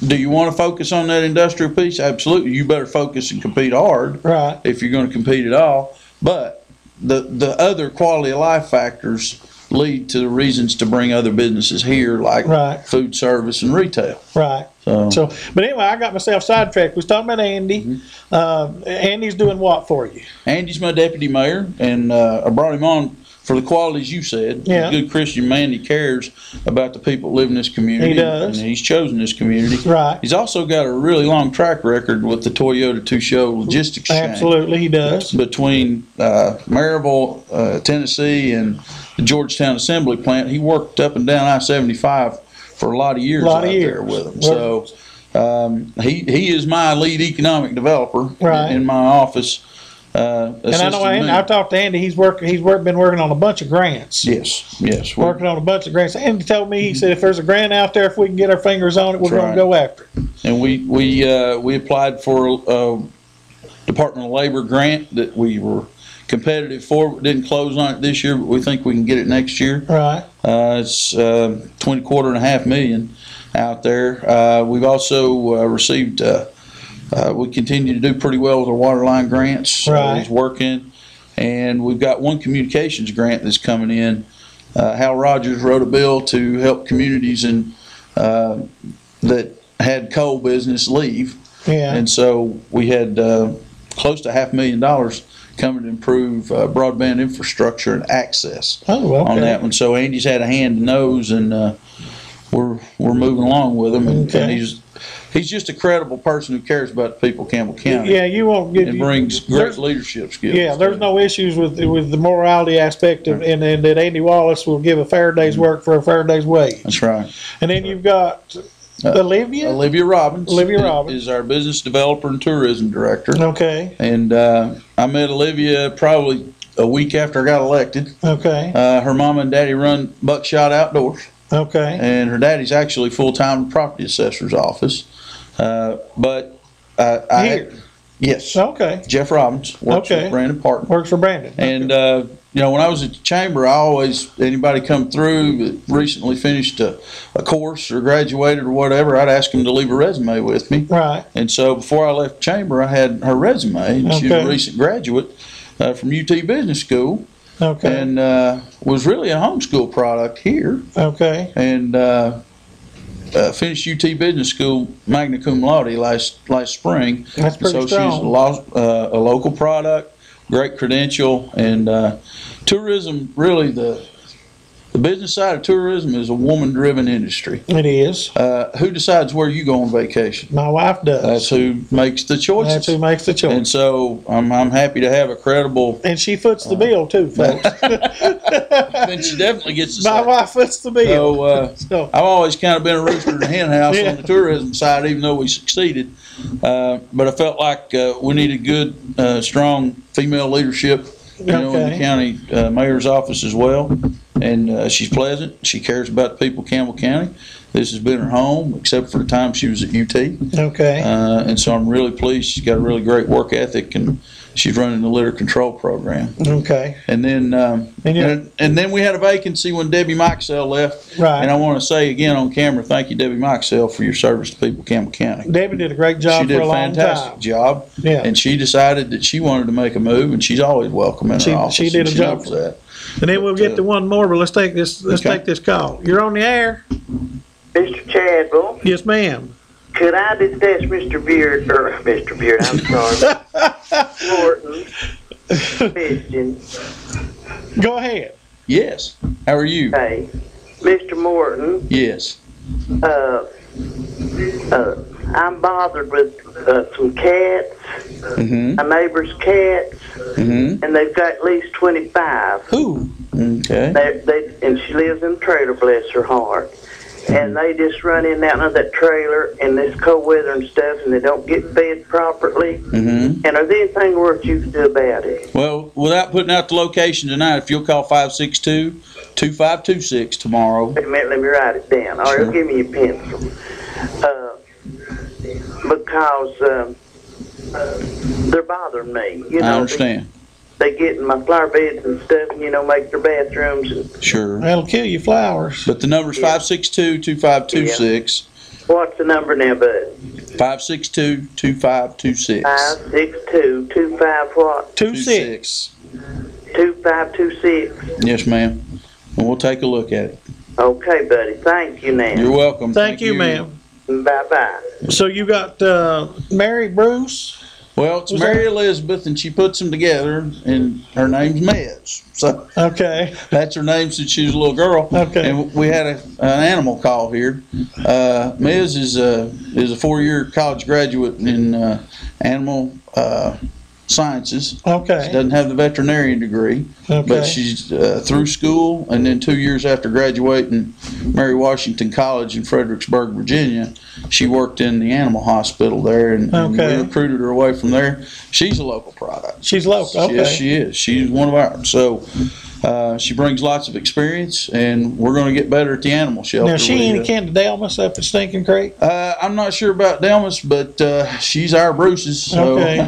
Speaker 4: Do you want to focus on that industrial piece? Absolutely. You better focus and compete hard
Speaker 2: Right.
Speaker 4: if you're going to compete at all. But the other quality of life factors lead to the reasons to bring other businesses here, like
Speaker 2: Right.
Speaker 4: food service and retail.
Speaker 2: Right. So, but anyway, I got myself sidetracked. We was talking about Andy. Andy's doing what for you?
Speaker 4: Andy's my deputy mayor, and I brought him on for the qualities you said.
Speaker 2: Yeah.
Speaker 4: He's a good Christian man. He cares about the people that live in this community.
Speaker 2: He does.
Speaker 4: And he's chosen this community.
Speaker 2: Right.
Speaker 4: He's also got a really long track record with the Toyota Two-Show Logistics chain.
Speaker 2: Absolutely, he does.
Speaker 4: Between Maryville, Tennessee, and the Georgetown Assembly Plant, he worked up and down I-75 for a lot of years out there with them. So he is my lead economic developer
Speaker 2: Right.
Speaker 4: in my office.
Speaker 2: And I know I've talked to Andy. He's been working on a bunch of grants.
Speaker 4: Yes.
Speaker 2: Working on a bunch of grants. Andy told me, he said, if there's a grant out there, if we can get our fingers on it, we're
Speaker 4: That's
Speaker 2: going to go after it.
Speaker 4: And we applied for a Department of Labor grant that we were competitive for. We didn't close on it this year, but we think we can get it next year.
Speaker 2: Right.
Speaker 4: It's $24.5 million out there. We've also received. We continue to do pretty well with our water line grants.
Speaker 2: Right.
Speaker 4: He's working, and we've got one communications grant that's coming in. Hal Rogers wrote a bill to help communities that had coal business leave.
Speaker 2: Yeah.
Speaker 4: And so we had close to $500,000 coming to improve broadband infrastructure and access
Speaker 2: Oh, okay.
Speaker 4: on that one. So Andy's had a hand in those, and we're moving along with him. And
Speaker 2: Okay.
Speaker 4: he's just a credible person who cares about the people of Campbell County.
Speaker 2: Yeah, you won't get.
Speaker 4: And brings great leadership skills.
Speaker 2: Yeah, there's no issues with the morality aspect of, and that Andy Wallace will give a fair day's work for a fair day's wage.
Speaker 4: That's right.
Speaker 2: And then you've got Olivia.
Speaker 4: Olivia Robbins.
Speaker 2: Olivia Robbins
Speaker 4: is our business developer and tourism director.
Speaker 2: Okay.
Speaker 4: And I met Olivia probably a week after I got elected.
Speaker 2: Okay.
Speaker 4: Her mom and daddy run Buckshot Outdoors.
Speaker 2: Okay.
Speaker 4: And her daddy's actually full-time property assessor's office. But I
Speaker 2: Here.
Speaker 4: yes.
Speaker 2: Okay.
Speaker 4: Jeff Robbins works
Speaker 2: Okay.
Speaker 4: with Brandon Parton.
Speaker 2: Works for Brandon.
Speaker 4: And when I was at the chamber, anybody come through that recently finished a course or graduated or whatever, I'd ask them to leave a resume with me.
Speaker 2: Right.
Speaker 4: And so before I left the chamber, I had her resume. And She was
Speaker 2: Okay.
Speaker 4: a recent graduate from UT Business School.
Speaker 2: Okay.
Speaker 4: And was really a homeschool product here.
Speaker 2: Okay.
Speaker 4: And finished UT Business School magna cum laude last spring.
Speaker 2: That's pretty
Speaker 4: so
Speaker 2: strong.
Speaker 4: she's a local product, great credential, and tourism. Really, the business side of tourism is a woman-driven industry.
Speaker 2: It is.
Speaker 4: Who decides where you go on vacation?
Speaker 2: My wife does.
Speaker 4: That's who makes the choices.
Speaker 2: That's who makes the choice.
Speaker 4: And so I'm happy to have a credible.
Speaker 2: And she foots the bill too, folks.
Speaker 4: Then she definitely gets the
Speaker 2: My
Speaker 4: say.
Speaker 2: wife foots the bill.
Speaker 4: So I've always kind of been a rooster in the hen house
Speaker 2: Yeah.
Speaker 4: on the tourism side, even though we succeeded. But I felt like we needed good, strong female leadership, in the county mayor's office as well. And she's pleasant. She cares about the people of Campbell County. This has been her home, except for the time she was at UT.
Speaker 2: Okay.
Speaker 4: And so I'm really pleased. She's got a really great work ethic, and she's running the litter control program.
Speaker 2: Okay.
Speaker 4: And then and then we had a vacancy when Debbie Mixell left.
Speaker 2: Right.
Speaker 4: And I want to say again on camera, thank you, Debbie Mixell, for your service to people of Campbell County.
Speaker 2: Debbie did a great job
Speaker 4: She did
Speaker 2: for a
Speaker 4: a
Speaker 2: long
Speaker 4: fantastic
Speaker 2: time.
Speaker 4: job.
Speaker 2: Yeah.
Speaker 4: And she decided that she wanted to make a move, and she's always welcome in
Speaker 2: She-
Speaker 4: her office.
Speaker 2: she did
Speaker 4: and
Speaker 2: a job
Speaker 4: knows
Speaker 2: for
Speaker 4: that.
Speaker 2: And then we'll get to one more, but let's take this. Let's
Speaker 4: Okay.
Speaker 2: take this call. You're on the air.
Speaker 6: Mr. Chadwell,
Speaker 2: Yes, ma'am.
Speaker 6: could I discuss Mr. Beard, I'm sorry, Morton, question?
Speaker 2: Go ahead.
Speaker 4: Yes. How are you?
Speaker 6: Hey, Mr. Morton,
Speaker 4: Yes.
Speaker 6: I'm bothered with some cats,
Speaker 4: Mm-hmm.
Speaker 6: my neighbor's cats,
Speaker 4: Mm-hmm.
Speaker 6: and they've got at least 25.
Speaker 4: Who? Okay.
Speaker 6: And she lives in a trailer, bless her heart. And they just run in and out of that trailer in this cold weather and stuff, and they don't get fed properly.
Speaker 4: Mm-hmm.
Speaker 6: And are there anything worth you can do about it?
Speaker 4: Well, without putting out the location tonight, if you'll call 562-2526 tomorrow.
Speaker 6: Wait a minute, let me write it down. All right,
Speaker 4: Sure.
Speaker 6: give me your pencil. Because they're bothering me. You know,
Speaker 4: I understand.
Speaker 6: They get in my flower beds and stuff, and make their bathrooms. And
Speaker 4: Sure.
Speaker 2: That'll kill your flowers.
Speaker 4: But the number's 562-2526.
Speaker 6: what's the number now, bud?
Speaker 4: 562-2526.
Speaker 6: 562-25 what?
Speaker 2: 26.
Speaker 6: 2526.
Speaker 4: Yes, ma'am. And we'll take a look at it.
Speaker 6: Okay, buddy. Thank you now.
Speaker 4: You're welcome.
Speaker 2: Thank you, ma'am.
Speaker 6: Bye-bye.
Speaker 2: So you got Mary Bruce.
Speaker 4: Well, it's
Speaker 2: Was
Speaker 4: Mary
Speaker 2: that-
Speaker 4: Elizabeth, and she puts them together, and her name's Mez. So
Speaker 2: Okay.
Speaker 4: that's her name since she was a little girl.
Speaker 2: Okay.
Speaker 4: And we had an animal call here. Mez is a 4-year college graduate in animal sciences. She
Speaker 2: Okay.
Speaker 4: doesn't have the veterinarian degree,
Speaker 2: Okay.
Speaker 4: but she's through school, and then 2 years after graduating Mary Washington College in Fredericksburg, Virginia, she worked in the animal hospital there, and
Speaker 2: Okay.
Speaker 4: we recruited her away from there. She's a local product.
Speaker 2: She's local. Okay.
Speaker 4: Yes, she is. She's one of ours. So she brings lots of experience, and we're going to get better at the animal shelter.
Speaker 2: Now, she
Speaker 4: We,
Speaker 2: ain't kin to Delmas up at Stinking Creek?
Speaker 4: I'm not sure about Delmas, but she's our Bruce's. So
Speaker 2: Okay.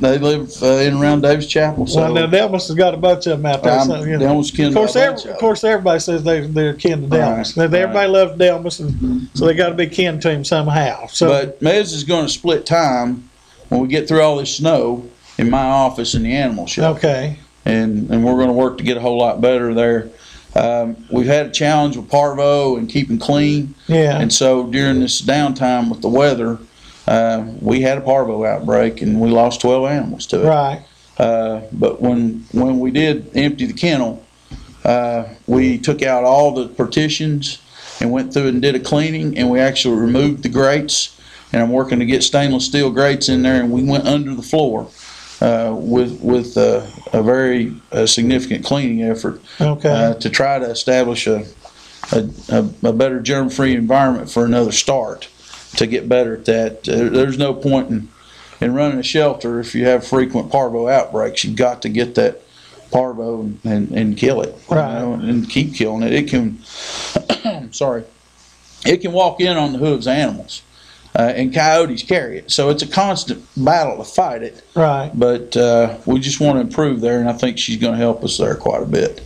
Speaker 4: they live in and around Davis Chapel. So
Speaker 2: Well, now Delmas has got a bunch of them out there. So, you know.
Speaker 4: Delmas kin
Speaker 2: Of
Speaker 4: to
Speaker 2: course,
Speaker 4: a bunch
Speaker 2: of course, everybody says they're kin to Delmas.
Speaker 4: Right,
Speaker 2: Everybody loves Delmas, and so they got to be kin to him somehow. So,
Speaker 4: But Mez is going to split time when we get through all this snow in my office in the animal shelter.
Speaker 2: okay,
Speaker 4: And we're going to work to get a whole lot better there. We've had a challenge with parvo and keeping clean.
Speaker 2: yeah,
Speaker 4: And so during this downtime with the weather, we had a parvo outbreak and we lost 12 animals to it.
Speaker 2: Right.
Speaker 4: But when we did empty the kennel, we took out all the partitions and went through and did a cleaning, and we actually removed the grates, and I'm working to get stainless steel grates in there, and we went under the floor with a very significant cleaning effort to try to establish a better germ-free environment for another start to get better at that. There's no point in running a shelter if you have frequent parvo outbreaks. You've got to get that parvo and kill it,
Speaker 2: right,
Speaker 4: and keep killing it. It can, it can walk in on the hooves of animals, and coyotes carry it. So it's a constant battle to fight it.
Speaker 2: Right.
Speaker 4: But we just want to improve there, and I think she's going to help us there quite a bit.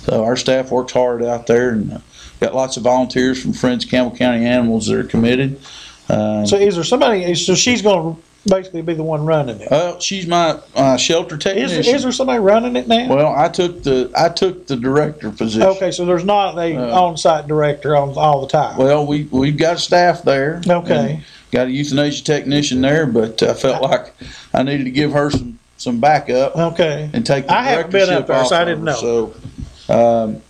Speaker 4: So our staff works hard out there, and got lots of volunteers from Friends of Campbell County Animals that are committed.
Speaker 2: So is there somebody? So she's going to basically be the one running it.
Speaker 4: She's my shelter technician.
Speaker 2: Is there somebody running it now?
Speaker 4: Well, I took the director position.
Speaker 2: Okay, so there's not a on-site director on all the time.
Speaker 4: Well, we've got a staff there.
Speaker 2: Okay.
Speaker 4: Got a euthanasia technician there, but I felt like I needed to give her some backup.
Speaker 2: Okay.
Speaker 4: And take the
Speaker 2: I haven't been up there, so I didn't know.
Speaker 4: So,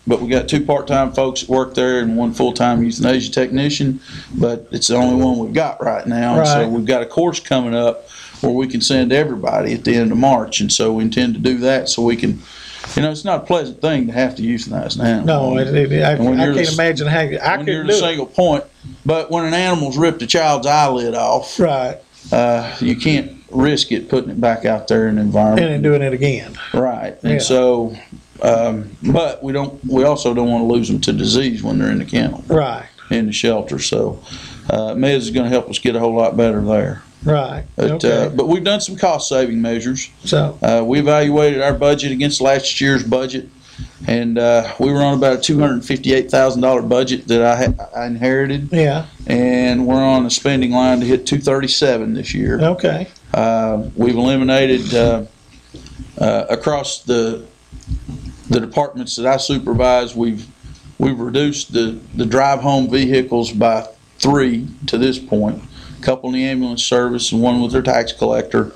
Speaker 4: but we got 2 part-time folks that work there and 1 full-time euthanasia technician, but it's the only one we've got right now.
Speaker 2: Right.
Speaker 4: So we've got a course coming up where we can send everybody at the end of March, and so we intend to do that so we can, it's not a pleasant thing to have to euthanize an animal.
Speaker 2: No, I can't imagine how I
Speaker 4: when
Speaker 2: couldn't
Speaker 4: you're
Speaker 2: do
Speaker 4: at a single point. But when an animal's ripped a child's eyelid off,
Speaker 2: right,
Speaker 4: you can't risk it putting it back out there in the environment
Speaker 2: and then doing it again.
Speaker 4: Right, and
Speaker 2: Yeah.
Speaker 4: so, but we also don't want to lose them to disease when they're in the kennel,
Speaker 2: Right,
Speaker 4: in the shelter. So, Mez is going to help us get a whole lot better there.
Speaker 2: right.
Speaker 4: But,
Speaker 2: Okay.
Speaker 4: but we've done some cost saving measures.
Speaker 2: So,
Speaker 4: We evaluated our budget against last year's budget, and we were on about a $258,000 budget that I inherited,
Speaker 2: yeah,
Speaker 4: and we're on a spending line to hit 237 this year.
Speaker 2: okay,
Speaker 4: We've eliminated across the departments that I supervise. We've reduced the drive home vehicles by 3 to this point. A couple in the ambulance service and 1 with their tax collector.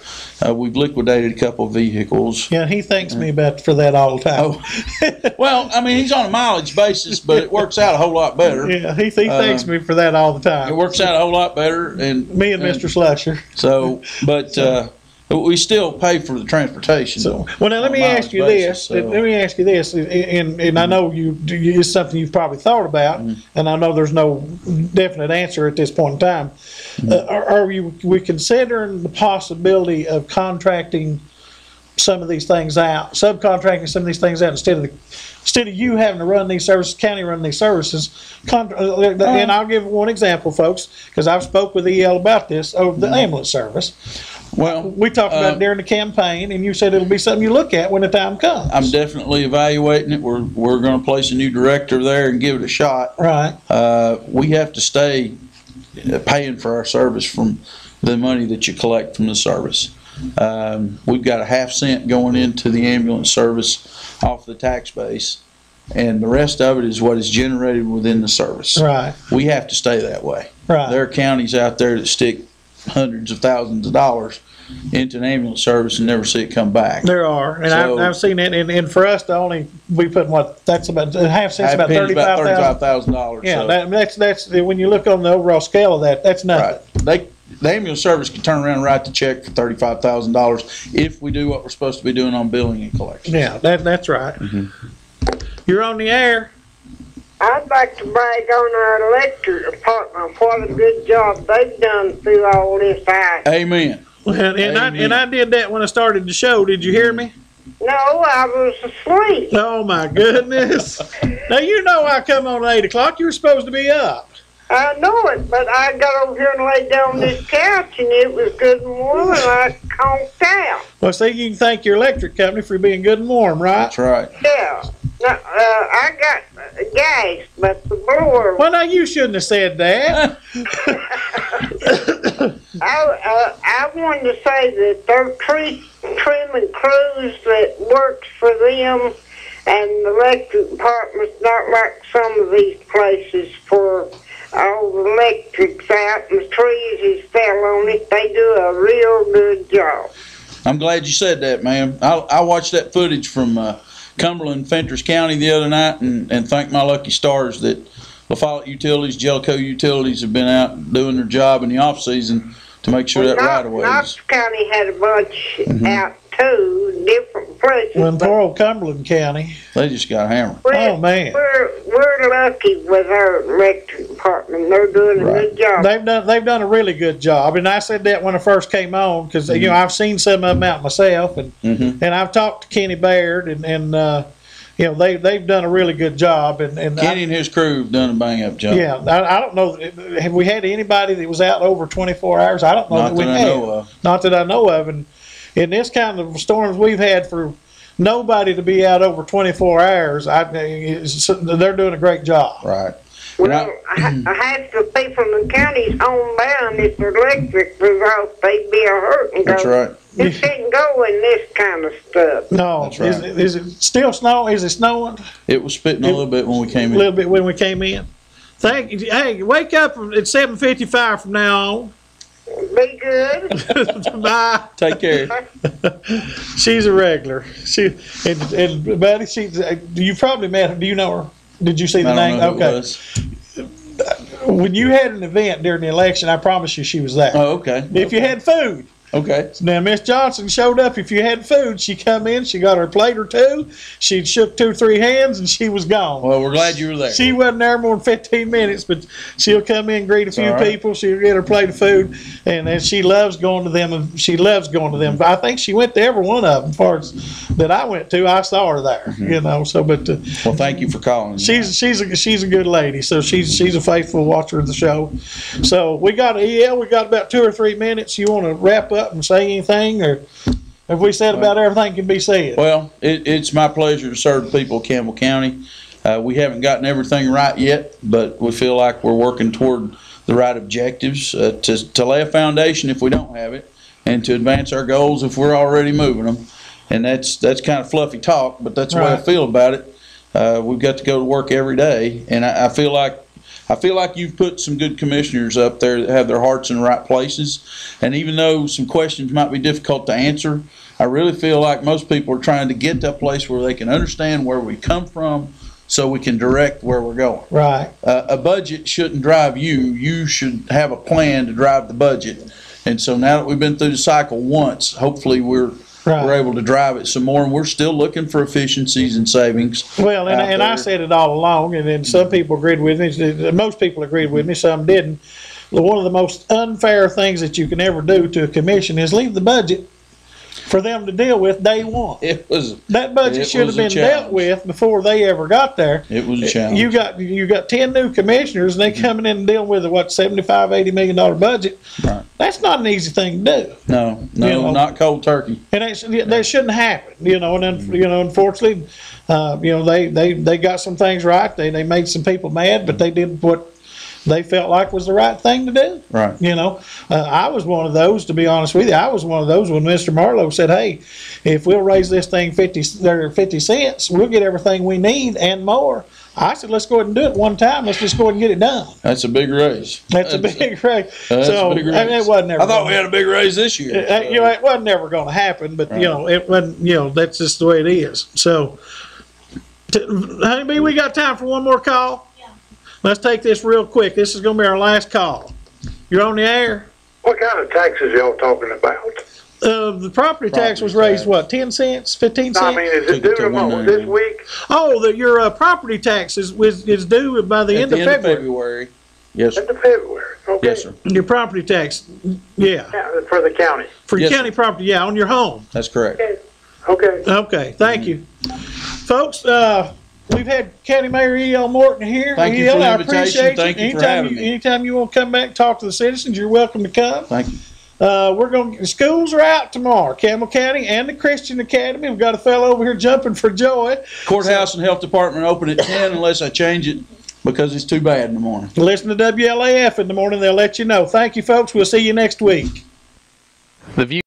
Speaker 4: We've liquidated a couple of vehicles.
Speaker 2: yeah. He thanks me for that all the time.
Speaker 4: Well, I mean, he's on a mileage basis, but it works out a whole lot better.
Speaker 2: Yeah, he thanks me for that all the time.
Speaker 4: It works out a whole lot better, and
Speaker 2: Me and Mr. Slusher.
Speaker 4: So, but we still pay for the transportation.
Speaker 2: So, well, now let me ask you this. Let me ask you this, and I know it's something you've probably thought about, and I know there's no definite answer at this point in time. Are we considering the possibility of contracting some of these things out, subcontracting some of these things out instead of you having to run these services, county run these services? And I'll give one example, folks, because I've spoke with EL about this over the ambulance service.
Speaker 4: Well,
Speaker 2: We talked about it during the campaign, and you said it'll be something you look at when the time comes.
Speaker 4: I'm definitely evaluating it. We're going to place a new director there and give it a shot.
Speaker 2: Right.
Speaker 4: We have to stay paying for our service from the money that you collect from the service. We've got a half cent going into the ambulance service off the tax base, and the rest of it is what is generated within the service.
Speaker 2: Right.
Speaker 4: We have to stay that way.
Speaker 2: Right.
Speaker 4: There are counties out there that stick hundreds of thousands of dollars into an ambulance service and never see it come back.
Speaker 2: There are, and
Speaker 4: So-
Speaker 2: I've seen it. And for us to only be putting that's about a half cent's about
Speaker 4: Penny's
Speaker 2: $35,000.
Speaker 4: $35,000.
Speaker 2: Yeah,
Speaker 4: so.
Speaker 2: that's when you look on the overall scale of that, that's nothing.
Speaker 4: Right. The ambulance service can turn around and write the check for $35,000 if we do what we're supposed to be doing on billing and collection.
Speaker 2: Yeah, that's right. You're on the air.
Speaker 7: I'd like to brag on our electric department. What a good job they've done through all this ice.
Speaker 4: Amen.
Speaker 2: And I did that when I started the show. Did you hear me?
Speaker 7: No, I was asleep.
Speaker 2: Oh my goodness! Now you know I come on at 8 o'clock. You're supposed to be up.
Speaker 7: I know it, but I got over here and laid down on this couch, and it was good and warm, and I conked out.
Speaker 2: Well, see, you can thank your electric company for being good and warm, right?
Speaker 4: That's right.
Speaker 7: Yeah. Now, I got gas, but the blower.
Speaker 2: Well, now you shouldn't have said that.
Speaker 7: I wanted to say that their tree trimming crews that works for them and the electric department's not like some of these places for all the electrics out and the trees is fell on it. They do a real good job.
Speaker 4: I'm glad you said that, ma'am. I watched that footage from Cumberland, Fentress County the other night, and thank my lucky stars that La Follette Utilities, Jellicoe Utilities have been out doing their job in the off season to make sure that right of way is.
Speaker 7: Knox County had a bunch out too, different places.
Speaker 2: Well, poor old Cumberland County.
Speaker 4: They just got hammered.
Speaker 2: Oh, man.
Speaker 7: We're lucky with our electric department. They're doing a good job.
Speaker 2: They've done a really good job, and I said that when I first came on because you know I've seen some of them out myself, and I've talked to Kenny Baird, and you know they've done a really good job, and
Speaker 4: Kenny and his crew have done a bang up job.
Speaker 2: Yeah, I don't know. Have we had anybody that was out over 24 hours? I don't know that we have. Not that I know of, and in this kind of storms we've had, for nobody to be out over 24 hours, they're doing a great job.
Speaker 4: Right.
Speaker 7: Well, half the people in the county's homebound. If the electric was off, they'd be a hurting.
Speaker 4: That's right.
Speaker 7: It didn't go in this kind of stuff.
Speaker 2: No,
Speaker 4: That's right.
Speaker 2: Is it still snowing? Is it snowing?
Speaker 4: It was spitting a little bit when we came in.
Speaker 2: A little bit when we came in. Thank you. Hey, wake up at 7:55 from now on.
Speaker 7: Be good.
Speaker 2: Bye.
Speaker 4: Take care.
Speaker 2: She's a regular. And buddy, you probably met her. Do you know her? Did you see the name? Okay. When you had an event during the election, I promise you she was there.
Speaker 4: Oh, okay.
Speaker 2: If you had food.
Speaker 4: Okay.
Speaker 2: Now, Miss Johnson showed up. If you had food, she come in, she got her plate or two, she shook 2 or 3 hands, and she was gone.
Speaker 4: Well, we're glad you were there.
Speaker 2: She wasn't there more than 15 minutes, but she'll come in, greet a few people, she'll get her plate of food, and she loves going to them, I think she went to every one of them, as far as that I went to, I saw her there, you know, so, but.
Speaker 4: Well, thank you for calling.
Speaker 2: She's a good lady, so she's a faithful watcher of the show. So we got about 2 or 3 minutes. You want to wrap up and say anything, or have we said about everything can be said?
Speaker 4: Well, it's my pleasure to serve the people of Campbell County. We haven't gotten everything right yet, but we feel like we're working toward the right objectives to lay a foundation if we don't have it, and to advance our goals if we're already moving them. And that's kind of fluffy talk, but that's the way I feel about it. We've got to go to work every day, and I feel like you've put some good commissioners up there that have their hearts in the right places. And even though some questions might be difficult to answer, I really feel like most people are trying to get to a place where they can understand where we come from so we can direct where we're going.
Speaker 2: Right.
Speaker 4: A budget shouldn't drive you. You should have a plan to drive the budget. And so now that we've been through the cycle once, hopefully we're able to drive it some more, and we're still looking for efficiencies and savings.
Speaker 2: Well, and I said it all along, and then some people agreed with me. Most people agreed with me, some didn't. One of the most unfair things that you can ever do to a commission is leave the budget for them to deal with day one. That budget should have been dealt with before they ever got there.
Speaker 4: It was a challenge.
Speaker 2: You got 10 new commissioners, and they coming in and dealing with a $75-80 million budget. Right. That's not an easy thing to do.
Speaker 4: No, not cold turkey.
Speaker 2: And that shouldn't happen, And then, unfortunately, they got some things right. They made some people mad, but they did what they felt like was the right thing to do.
Speaker 4: Right.
Speaker 2: I was one of those, to be honest with you. I was one of those when Mr. Marlowe said, hey, if we'll raise this thing 50 cents, we'll get everything we need and more. I said, let's go ahead and do it one time. Let's just go ahead and get it done.
Speaker 4: That's a big raise.
Speaker 2: That's a big raise.
Speaker 4: So, big raise.
Speaker 2: I mean, it wasn't never.
Speaker 4: I thought we had a big raise this year.
Speaker 2: It wasn't never going to happen, but, it wasn't, that's just the way it is. So, Honeybee, we got time for one more call? Let's take this real quick. This is going to be our last call. You're on the air.
Speaker 5: What kind of taxes y'all talking about?
Speaker 2: The property tax was raised, what, 10 cents, 15 cents?
Speaker 5: I mean, is it due tomorrow, this week?
Speaker 2: Oh, your property tax is due by the end of
Speaker 4: February. Yes, sir.
Speaker 5: End of February, okay.
Speaker 4: Yes, sir.
Speaker 2: Your property tax,
Speaker 5: yeah. For the county?
Speaker 2: For your county property, on your home.
Speaker 4: That's correct.
Speaker 5: Okay.
Speaker 2: Okay, thank you. Folks, we've had County Mayor E.L. Morton here.
Speaker 4: Thank you for the invitation. Thank you for having me.
Speaker 2: Anytime you want to come back and talk to the citizens, you're welcome to come.
Speaker 4: Thank you.
Speaker 2: The schools are out tomorrow, Campbell County and the Christian Academy. We've got a fellow over here jumping for joy.
Speaker 4: Courthouse and Health Department open at 10 unless I change it because it's too bad in the morning.
Speaker 2: Listen to WLAF in the morning. They'll let you know. Thank you, folks. We'll see you next week.
Speaker 1: The view